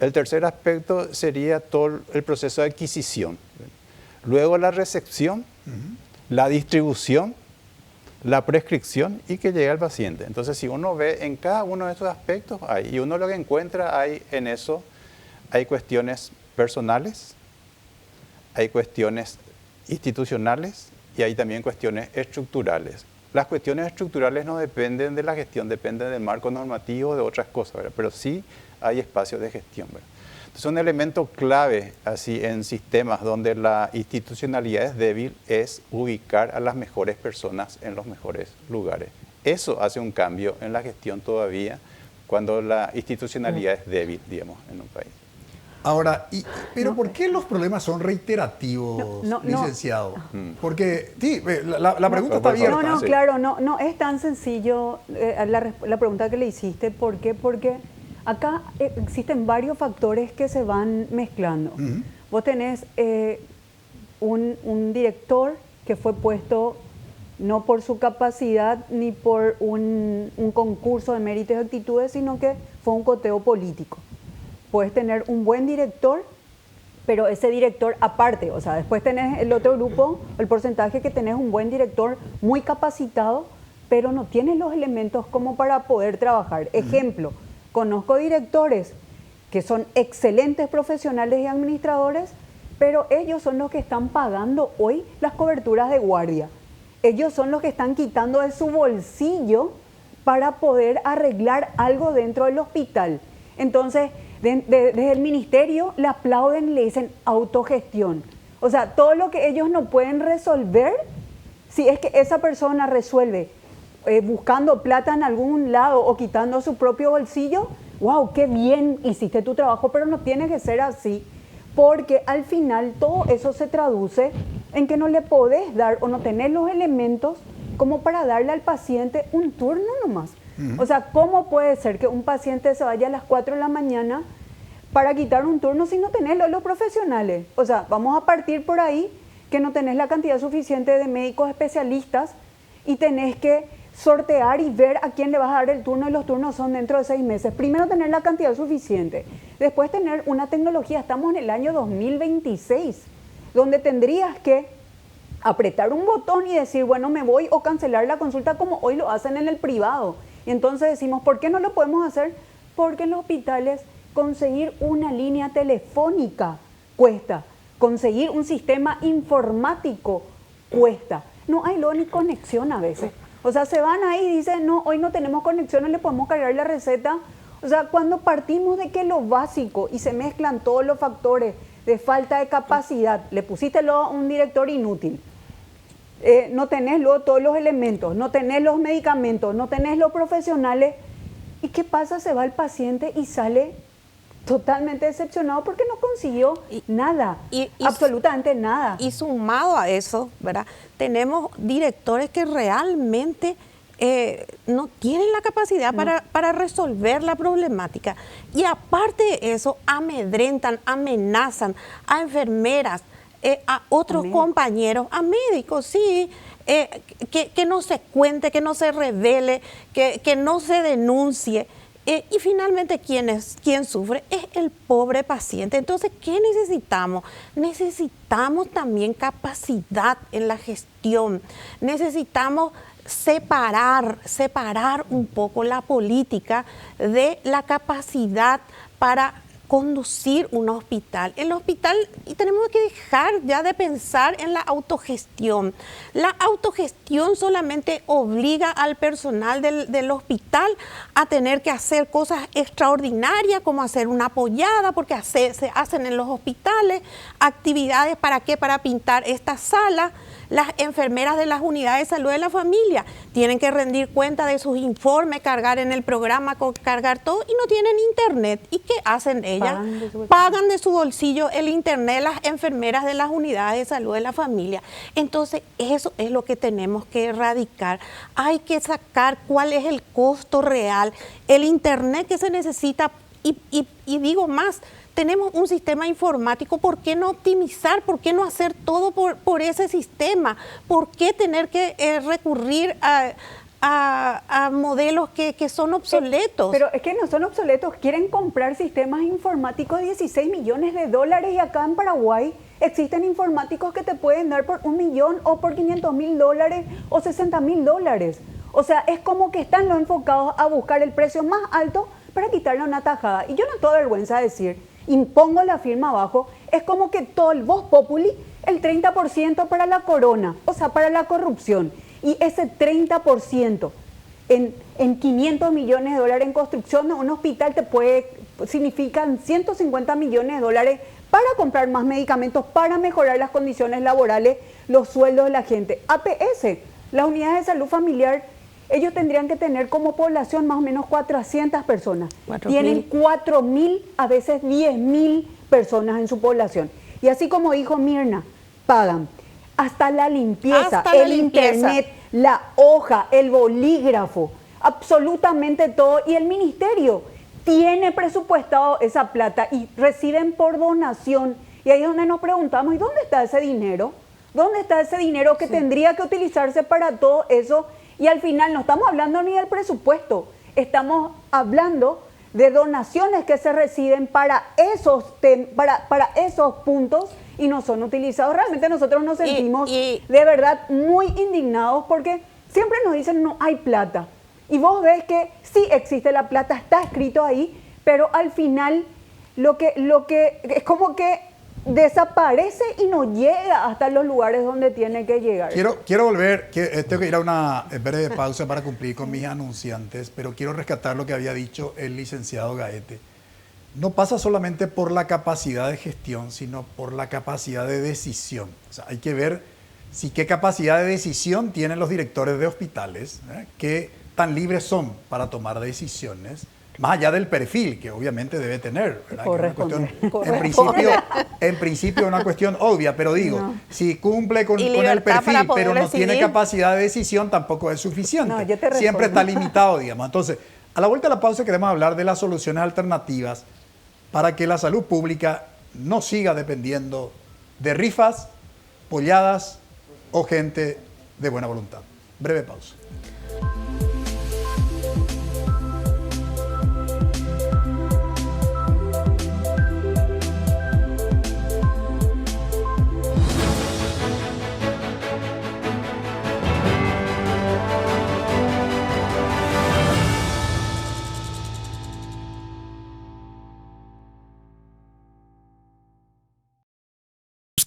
El tercer aspecto sería todo el proceso de adquisición, ¿verdad? Luego la recepción, la distribución, la prescripción y que llegue al paciente. Entonces, si uno ve en cada uno de esos aspectos, y uno lo que encuentra en eso, hay cuestiones personales, hay cuestiones institucionales y hay también cuestiones estructurales. Las cuestiones estructurales no dependen de la gestión, dependen del marco normativo, de otras cosas, ¿verdad? Pero sí hay espacios de gestión, ¿verdad? Entonces, un elemento clave así en sistemas donde la institucionalidad es débil es ubicar a las mejores personas en los mejores lugares. Eso hace un cambio en la gestión todavía cuando la institucionalidad es débil, digamos, en un país. Ahora, ¿pero por qué los problemas son reiterativos, licenciado? Porque, sí, la pregunta está abierta. Claro, no es tan sencillo la pregunta que le hiciste. ¿Por qué? Porque acá existen varios factores que se van mezclando. Vos tenés un director que fue puesto no por su capacidad ni por un concurso de méritos y actitudes, sino que fue un coteo político. Puedes tener un buen director, pero ese director aparte, o sea, después tenés el otro grupo, el porcentaje que tenés un buen director muy capacitado, pero no tienes los elementos como para poder trabajar. Ejemplo, conozco directores que son excelentes profesionales y administradores, pero ellos son los que están pagando hoy las coberturas de guardia. Ellos son los que están quitando de su bolsillo para poder arreglar algo dentro del hospital. Entonces, desde el ministerio le aplauden y le dicen autogestión. O sea, todo lo que ellos no pueden resolver, si es que esa persona resuelve buscando plata en algún lado o quitando su propio bolsillo, wow, qué bien hiciste tu trabajo, pero no tiene que ser así, porque al final todo eso se traduce en que no le podés dar o no tenés los elementos como para darle al paciente un turno nomás. O sea, ¿cómo puede ser que un paciente se vaya a las 4 de la mañana para quitar un turno si no tenés los profesionales? O sea, vamos a partir por ahí, que no tenés la cantidad suficiente de médicos especialistas y tenés que sortear y ver a quién le vas a dar el turno, y los turnos son dentro de 6 meses. Primero tener la cantidad suficiente, después tener una tecnología. Estamos en el año 2026, donde tendrías que apretar un botón y decir, bueno, me voy, o cancelar la consulta como hoy lo hacen en el privado. Y entonces decimos, ¿por qué no lo podemos hacer? Porque en los hospitales conseguir una línea telefónica cuesta. conseguir un sistema informático cuesta. No hay luego ni conexión a veces. O sea, se van ahí y dicen, no, hoy no tenemos conexión, no le podemos cargar la receta. O sea, cuando partimos de que lo básico y se mezclan todos los factores de falta de capacidad, le pusiste luego un director inútil, no tenés luego todos los elementos, no tenés los medicamentos, no tenés los profesionales, ¿y qué pasa? Se va el paciente y sale totalmente decepcionado porque no consiguió nada, absolutamente nada. Y sumado a eso, ¿verdad? Tenemos directores que realmente no tienen la capacidad para resolver la problemática. Y aparte de eso, amedrentan, amenazan a enfermeras, a otros compañeros, a médicos, sí, que no se cuente, que no se revele, que no se denuncie. Y finalmente, ¿quién sufre? Es el pobre paciente. Entonces, ¿qué necesitamos? Necesitamos también capacidad en la gestión. Necesitamos separar un poco la política de la capacidad para conducir un hospital. El hospital, y tenemos que dejar ya de pensar en la autogestión. La autogestión solamente obliga al personal del hospital a tener que hacer cosas extraordinarias, como hacer una pollada, porque se hacen en los hospitales actividades, ¿para qué? Para pintar esta sala. Las enfermeras de las unidades de salud de la familia tienen que rendir cuenta de sus informes, cargar en el programa, cargar todo, y no tienen internet. ¿Y qué hacen ellas? Pagan de su bolsillo el internet las enfermeras de las unidades de salud de la familia. Entonces, eso es lo que tenemos que erradicar. Hay que sacar cuál es el costo real, el internet que se necesita, y digo más, tenemos un sistema informático, ¿por qué no optimizar? ¿Por qué no hacer todo por ese sistema? ¿Por qué tener que recurrir a modelos que son obsoletos? Pero es que no son obsoletos, quieren comprar sistemas informáticos de 16 millones de dólares y acá en Paraguay existen informáticos que te pueden dar por 1 millón o por 500.000 dólares o 60.000 dólares. O sea, es como que están los enfocados a buscar el precio más alto para quitarle una tajada. Y yo no tengo vergüenza de decir, impongo la firma abajo, es como que todo el voz populi, el 30% para la corona, o sea, para la corrupción. Y ese 30% en 500 millones de dólares en construcción de un hospital significan 150 millones de dólares para comprar más medicamentos, para mejorar las condiciones laborales, los sueldos de la gente. APS, las unidades de salud familiar, ellos tendrían que tener como población más o menos 400 personas. Tienen 4.000, a veces 10.000 personas en su población. Y así como dijo Mirna, pagan hasta la limpieza, internet, la hoja, el bolígrafo, absolutamente todo. Y el ministerio tiene presupuestado esa plata y reciben por donación. Y ahí es donde nos preguntamos, ¿y dónde está ese dinero? ¿Dónde está ese dinero que tendría que utilizarse para todo eso? Y al final no estamos hablando ni del presupuesto, estamos hablando de donaciones que se reciben para esos puntos y no son utilizados. Realmente nosotros nos sentimos de verdad muy indignados porque siempre nos dicen no hay plata. Y vos ves que sí existe la plata, está escrito ahí, pero al final lo que es como que desaparece y no llega hasta los lugares donde tiene que llegar. Quiero volver, tengo que ir a una breve pausa para cumplir con mis anunciantes, pero quiero rescatar lo que había dicho el licenciado Gaete. No pasa solamente por la capacidad de gestión, sino por la capacidad de decisión. O sea, hay que ver qué capacidad de decisión tienen los directores de hospitales, qué tan libres son para tomar decisiones, más allá del perfil que obviamente debe tener, ¿verdad? Que es una cuestión, en principio es una cuestión obvia, pero digo, si cumple con el perfil, pero no tiene capacidad de decisión, tampoco es suficiente. Siempre está limitado, digamos. Entonces, a la vuelta de la pausa queremos hablar de las soluciones alternativas para que la salud pública no siga dependiendo de rifas, polladas o gente de buena voluntad. Breve pausa.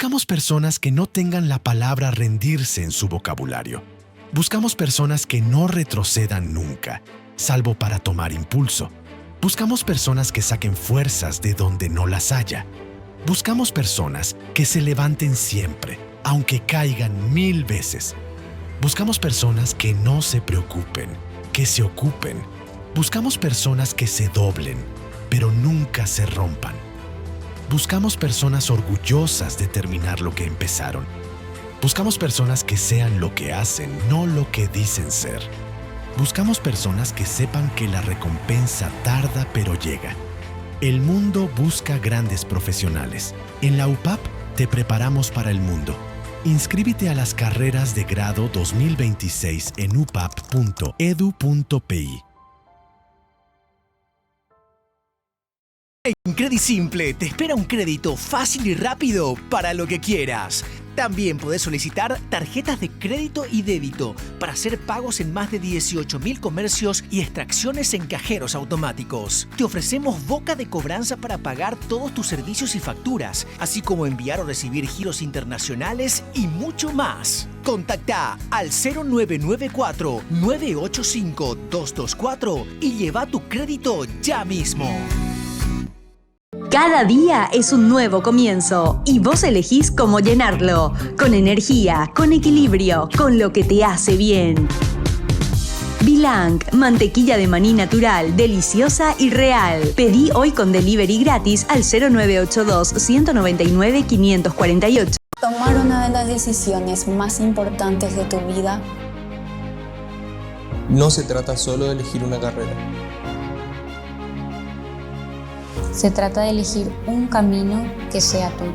Buscamos personas que no tengan la palabra rendirse en su vocabulario. Buscamos personas que no retrocedan nunca, salvo para tomar impulso. Buscamos personas que saquen fuerzas de donde no las haya. Buscamos personas que se levanten siempre, aunque caigan 1000 veces. Buscamos personas que no se preocupen, que se ocupen. Buscamos personas que se doblen, pero nunca se rompan. Buscamos personas orgullosas de terminar lo que empezaron. Buscamos personas que sean lo que hacen, no lo que dicen ser. Buscamos personas que sepan que la recompensa tarda pero llega. El mundo busca grandes profesionales. En la UPAP te preparamos para el mundo. Inscríbete a las carreras de grado 2026 en upap.edu.pi. En CrediSimple te espera un crédito fácil y rápido para lo que quieras. También podés solicitar tarjetas de crédito y débito para hacer pagos en más de 18.000 comercios y extracciones en cajeros automáticos. Te ofrecemos boca de cobranza para pagar todos tus servicios y facturas, así como enviar o recibir giros internacionales y mucho más. Contacta al 0994-985-224 y lleva tu crédito ya mismo. Cada día es un nuevo comienzo y vos elegís cómo llenarlo. Con energía, con equilibrio, con lo que te hace bien. Bilang, mantequilla de maní natural, deliciosa y real. Pedí hoy con delivery gratis al 0982-199-548. Tomar una de las decisiones más importantes de tu vida. No se trata solo de elegir una carrera. Se trata de elegir un camino que sea tuyo.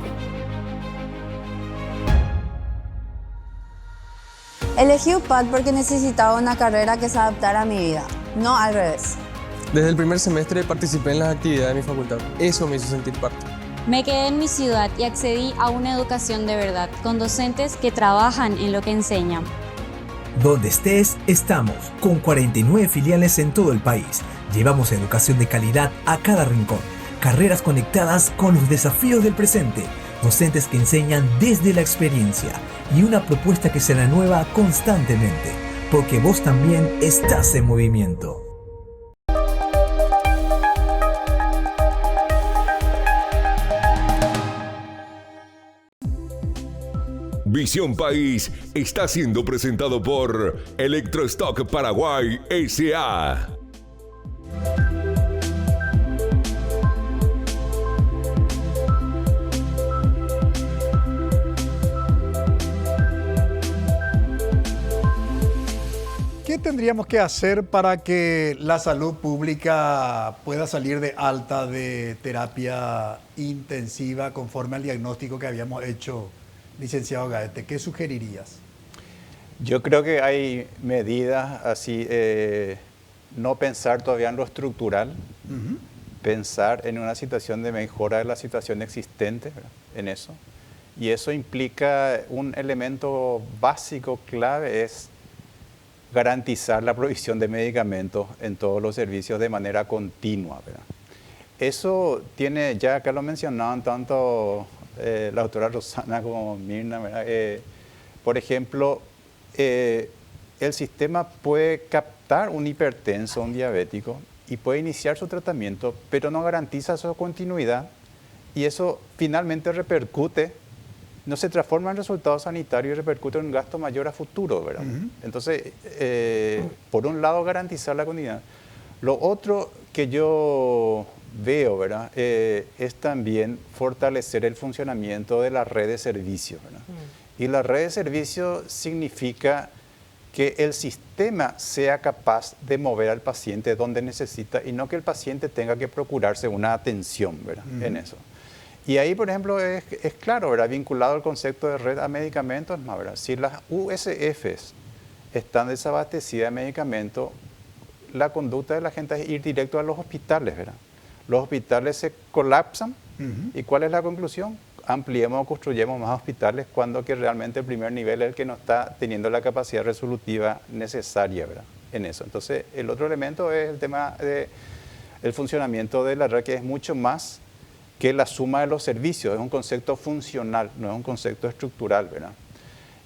Elegí UPAD porque necesitaba una carrera que se adaptara a mi vida, no al revés. Desde el primer semestre participé en las actividades de mi facultad. Eso me hizo sentir parte. Me quedé en mi ciudad y accedí a una educación de verdad, con docentes que trabajan en lo que enseñan. Donde estés, estamos, con 49 filiales en todo el país. Llevamos educación de calidad a cada rincón. Carreras conectadas con los desafíos del presente, docentes que enseñan desde la experiencia y una propuesta que se renueva constantemente, porque vos también estás en movimiento. Visión País está siendo presentado por Electrostock Paraguay S.A. ¿Qué tendríamos que hacer para que la salud pública pueda salir de alta de terapia intensiva conforme al diagnóstico que habíamos hecho, licenciado Gaete? ¿Qué sugerirías? Yo creo que hay medidas así, no pensar todavía en lo estructural, pensar en una situación de mejora de la situación existente, ¿verdad? En eso. Y eso implica un elemento básico, clave, es garantizar la provisión de medicamentos en todos los servicios de manera continua, ¿verdad? Eso tiene, ya acá lo mencionaban tanto la doctora Rosana como Mirna, ¿verdad? Por ejemplo, el sistema puede captar un hipertenso, un diabético, y puede iniciar su tratamiento, pero no garantiza su continuidad, y eso finalmente repercute, no se transforma en resultado sanitario y repercute en un gasto mayor a futuro, ¿verdad? Entonces, por un lado, garantizar la continuidad. Lo otro que yo veo, ¿verdad? Es también fortalecer el funcionamiento de la red de servicios, ¿verdad? Y la red de servicios significa que el sistema sea capaz de mover al paciente donde necesita y no que el paciente tenga que procurarse una atención, ¿verdad? En eso. Y ahí, por ejemplo, es claro, ¿verdad? Vinculado al concepto de red a medicamentos, ¿no? ¿Verdad? Si las USFs están desabastecidas de medicamentos, la conducta de la gente es ir directo a los hospitales, ¿verdad? Los hospitales se colapsan. ¿Y cuál es la conclusión? Ampliemos o construyamos más hospitales cuando que realmente el primer nivel es el que no está teniendo la capacidad resolutiva necesaria, ¿verdad? En eso. Entonces, el otro elemento es el tema del funcionamiento de la red, que es mucho más que la suma de los servicios es un concepto funcional, no es un concepto estructural, ¿verdad?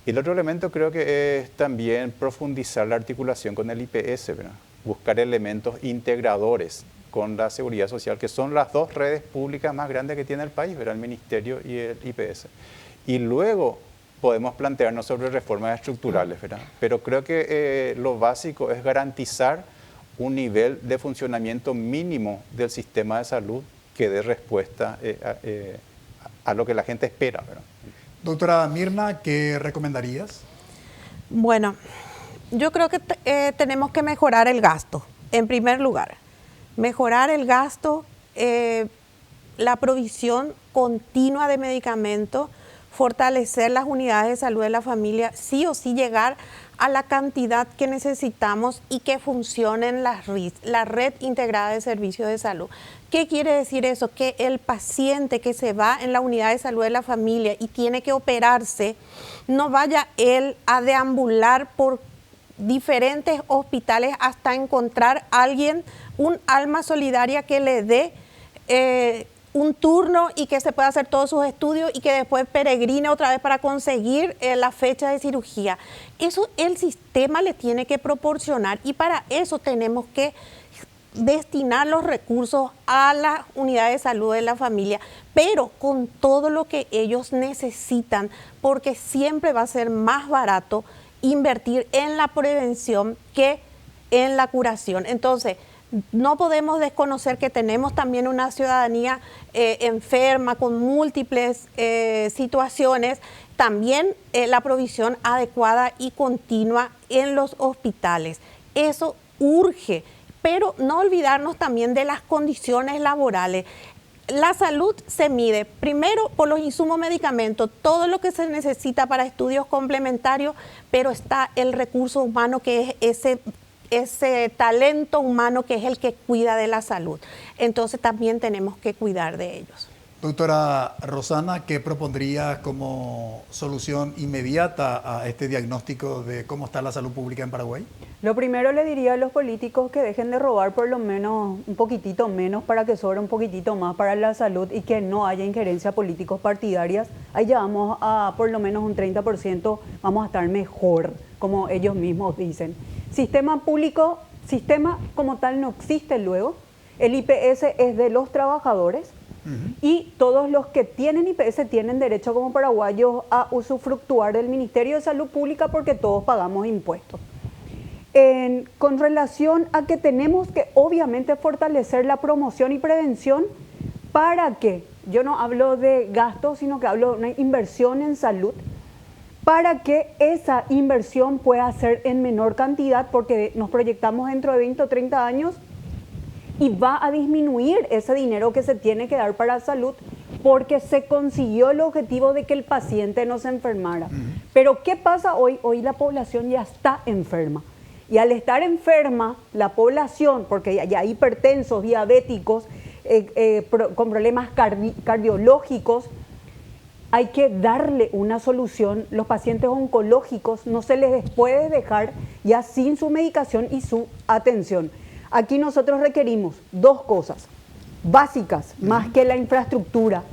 Y el otro elemento creo que es también profundizar la articulación con el IPS, ¿verdad? Buscar elementos integradores con la seguridad social, que son las dos redes públicas más grandes que tiene el país, ¿verdad? El Ministerio y el IPS. Y luego podemos plantearnos sobre reformas estructurales, ¿verdad? Pero creo que lo básico es garantizar un nivel de funcionamiento mínimo del sistema de salud que dé respuesta a lo que la gente espera, ¿verdad? Doctora Mirna, ¿qué recomendarías? Bueno, yo creo que tenemos que mejorar el gasto, en primer lugar. Mejorar el gasto, la provisión continua de medicamentos, fortalecer las unidades de salud de la familia, sí o sí llegar a la cantidad que necesitamos y que funcionen la red integrada de servicios de salud. ¿Qué quiere decir eso? Que el paciente que se va en la unidad de salud de la familia y tiene que operarse, no vaya él a deambular por diferentes hospitales hasta encontrar a alguien, un alma solidaria que le dé un turno y que se pueda hacer todos sus estudios y que después peregrine otra vez para conseguir la fecha de cirugía. Eso el sistema le tiene que proporcionar y para eso tenemos que destinar los recursos a la unidad de salud de la familia, pero con todo lo que ellos necesitan, porque siempre va a ser más barato invertir en la prevención que en la curación. Entonces, no podemos desconocer que tenemos también una ciudadanía enferma con múltiples situaciones, también la provisión adecuada y continua en los hospitales. Eso urge, pero no olvidarnos también de las condiciones laborales. La salud se mide primero por los insumos medicamentos, todo lo que se necesita para estudios complementarios, pero está el recurso humano que es ese talento humano que es el que cuida de la salud. Entonces también tenemos que cuidar de ellos. Doctora Rosana, ¿qué propondría como solución inmediata a este diagnóstico de cómo está la salud pública en Paraguay? Lo primero le diría a los políticos que dejen de robar por lo menos un poquitito menos para que sobre un poquitito más para la salud y que no haya injerencia políticos partidarias. Ahí ya vamos a por lo menos un 30%, vamos a estar mejor, como ellos mismos dicen. Sistema público, sistema como tal no existe luego. El IPS es de los trabajadores. Y todos los que tienen IPS tienen derecho como paraguayos a usufructuar del Ministerio de Salud Pública porque todos pagamos impuestos. Con relación a que tenemos que obviamente fortalecer la promoción y prevención para que, yo no hablo de gastos, sino que hablo de una inversión en salud, para que esa inversión pueda ser en menor cantidad porque nos proyectamos dentro de 20 o 30 años y va a disminuir ese dinero que se tiene que dar para salud porque se consiguió el objetivo de que el paciente no se enfermara. Pero ¿qué pasa hoy? Hoy la población ya está enferma. Y al estar enferma, la población, porque ya hay hipertensos, diabéticos, con problemas cardiológicos, hay que darle una solución. Los pacientes oncológicos no se les puede dejar ya sin su medicación y su atención. Aquí nosotros requerimos dos cosas básicas, más que la infraestructura,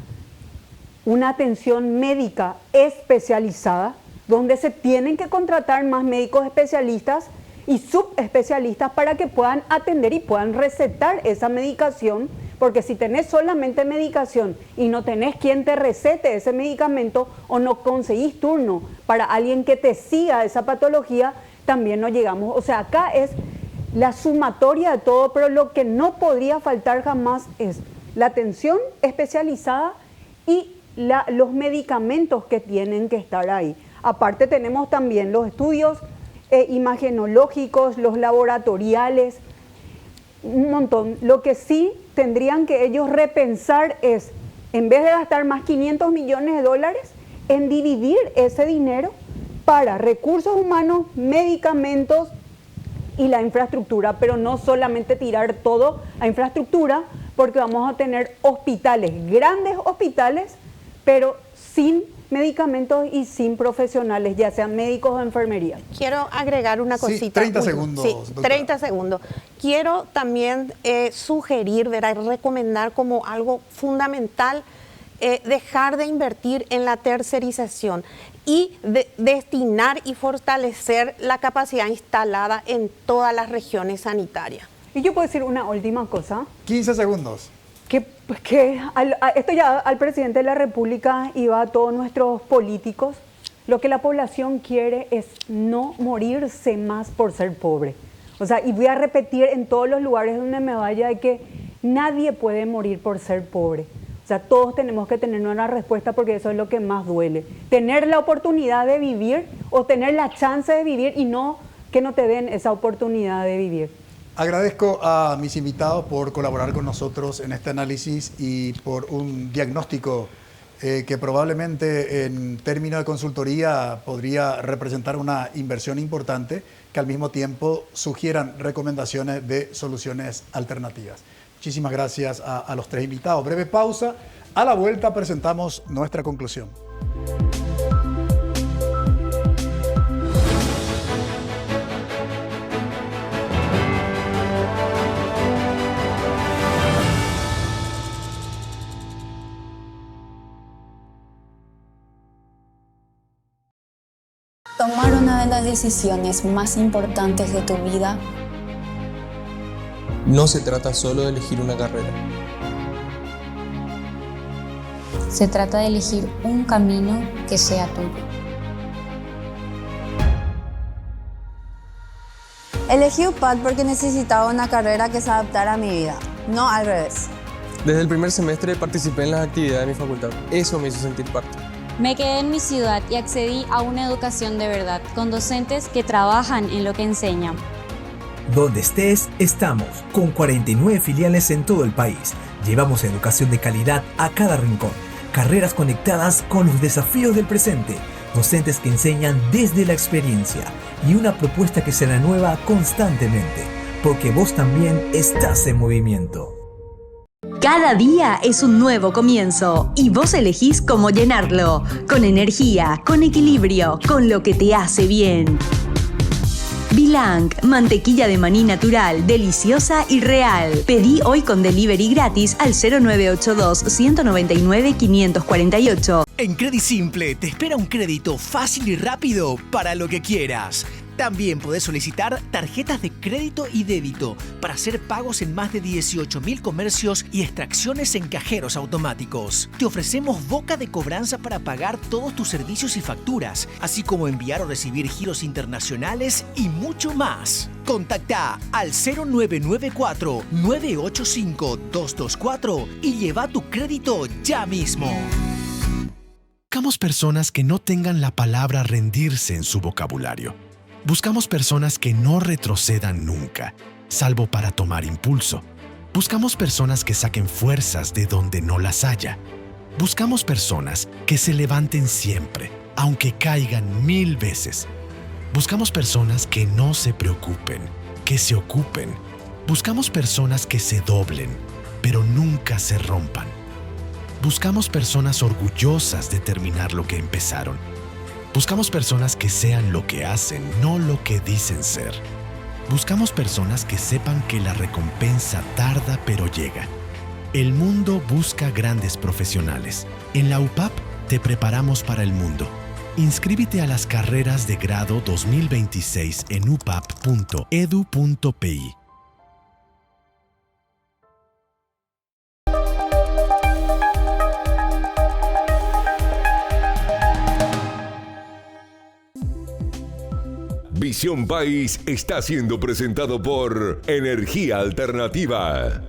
una atención médica especializada, donde se tienen que contratar más médicos especialistas y subespecialistas para que puedan atender y puedan recetar esa medicación, porque si tenés solamente medicación y no tenés quien te recete ese medicamento o no conseguís turno para alguien que te siga esa patología, también no llegamos. O sea, acá es la sumatoria de todo, pero lo que no podría faltar jamás es la atención especializada y los medicamentos que tienen que estar ahí. Aparte tenemos también los estudios imagenológicos, los laboratoriales, un montón. Lo que sí tendrían que ellos repensar es, en vez de gastar más 500 millones de dólares, en dividir ese dinero para recursos humanos, medicamentos y la infraestructura, pero no solamente tirar todo a infraestructura, porque vamos a tener hospitales, grandes hospitales, pero sin medicamentos y sin profesionales, ya sean médicos o enfermería. Quiero agregar una cosita. Sí, 30 segundos. Sí, doctora. 30 segundos. Quiero también sugerir, recomendar como algo fundamental dejar de invertir en la tercerización y destinar y fortalecer la capacidad instalada en todas las regiones sanitarias. Y yo puedo decir una última cosa. 15 segundos. Esto ya al presidente de la República y va a todos nuestros políticos. Lo que la población quiere es no morirse más por ser pobre. O sea, y voy a repetir en todos los lugares donde me vaya de que nadie puede morir por ser pobre. O sea, todos tenemos que tener una respuesta porque eso es lo que más duele. Tener la oportunidad de vivir o tener la chance de vivir y no que no te den esa oportunidad de vivir. Agradezco a mis invitados por colaborar con nosotros en este análisis y por un diagnóstico que probablemente en términos de consultoría podría representar una inversión importante, que al mismo tiempo sugieran recomendaciones de soluciones alternativas. Muchísimas gracias a los tres invitados. Breve pausa. A la vuelta presentamos nuestra conclusión. Tomar una de las decisiones más importantes de tu vida No se trata solo de elegir una carrera. Se trata de elegir un camino que sea tuyo. Elegí UPAD porque necesitaba una carrera que se adaptara a mi vida, no al revés. Desde el primer semestre participé en las actividades de mi facultad. Eso me hizo sentir parte. Me quedé en mi ciudad y accedí a una educación de verdad, con docentes que trabajan en lo que enseñan. Donde estés, estamos, con 49 filiales en todo el país. Llevamos educación de calidad a cada rincón, carreras conectadas con los desafíos del presente, docentes que enseñan desde la experiencia y una propuesta que se renueva constantemente, porque vos también estás en movimiento. Cada día es un nuevo comienzo y vos elegís cómo llenarlo, con energía, con equilibrio, con lo que te hace bien. Bilang, mantequilla de maní natural, deliciosa y real. Pedí hoy con delivery gratis al 0982-199-548. En Credisimple te espera un crédito fácil y rápido para lo que quieras. También podés solicitar tarjetas de crédito y débito para hacer pagos en más de 18.000 comercios y extracciones en cajeros automáticos. Te ofrecemos boca de cobranza para pagar todos tus servicios y facturas, así como enviar o recibir giros internacionales y mucho más. Contacta al 0994-985-224 y lleva tu crédito ya mismo. Buscamos personas que no tengan la palabra rendirse en su vocabulario. Buscamos personas que no retrocedan nunca, salvo para tomar impulso. Buscamos personas que saquen fuerzas de donde no las haya. Buscamos personas que se levanten siempre, aunque caigan 1000 veces. Buscamos personas que no se preocupen, que se ocupen. Buscamos personas que se doblen, pero nunca se rompan. Buscamos personas orgullosas de terminar lo que empezaron. Buscamos personas que sean lo que hacen, no lo que dicen ser. Buscamos personas que sepan que la recompensa tarda pero llega. El mundo busca grandes profesionales. En la UPAP te preparamos para el mundo. Inscríbete a las carreras de grado 2026 en upap.edu.pi. Visión País está siendo presentado por Energía Alternativa.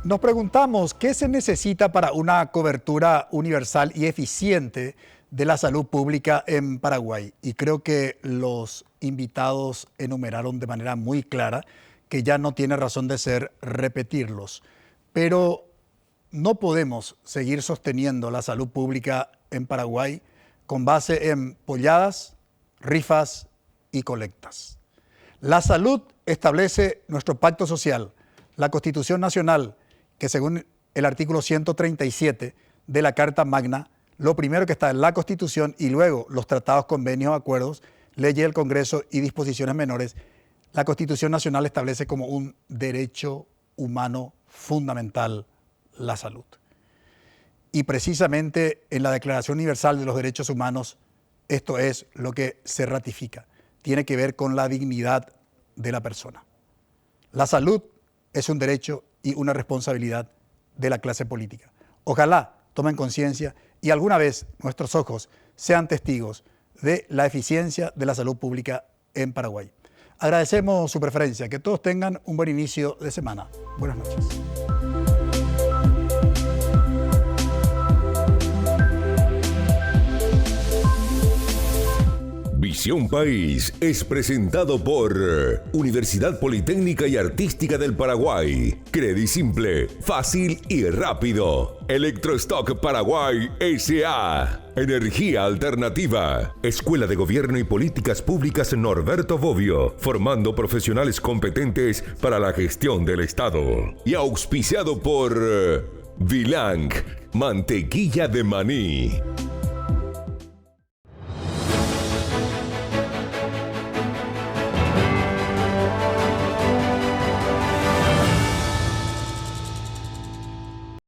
Nos preguntamos qué se necesita para una cobertura universal y eficiente de la salud pública en Paraguay. Y creo que los invitados enumeraron de manera muy clara que ya no tiene razón de ser repetirlos. Pero no podemos seguir sosteniendo la salud pública en Paraguay con base en polladas, rifas y colectas. La salud establece nuestro pacto social, la Constitución Nacional, que según el artículo 137 de la Carta Magna, lo primero que está en la Constitución y luego los tratados, convenios, acuerdos, leyes del Congreso y disposiciones menores, la Constitución Nacional establece como un derecho humano fundamental la salud. Y precisamente en la Declaración Universal de los Derechos Humanos, esto es lo que se ratifica. Tiene que ver con la dignidad de la persona. La salud es un derecho y una responsabilidad de la clase política. Ojalá tomen conciencia y alguna vez nuestros ojos sean testigos de la eficiencia de la salud pública en Paraguay. Agradecemos su preferencia. Que todos tengan un buen inicio de semana. Buenas noches. Visión País es presentado por Universidad Politécnica y Artística del Paraguay. Credisimple, fácil y rápido. Electrostock Paraguay S.A. Energía Alternativa. Escuela de Gobierno y Políticas Públicas Norberto Bobbio, formando profesionales competentes para la gestión del Estado. Y auspiciado por Vilang, mantequilla de maní.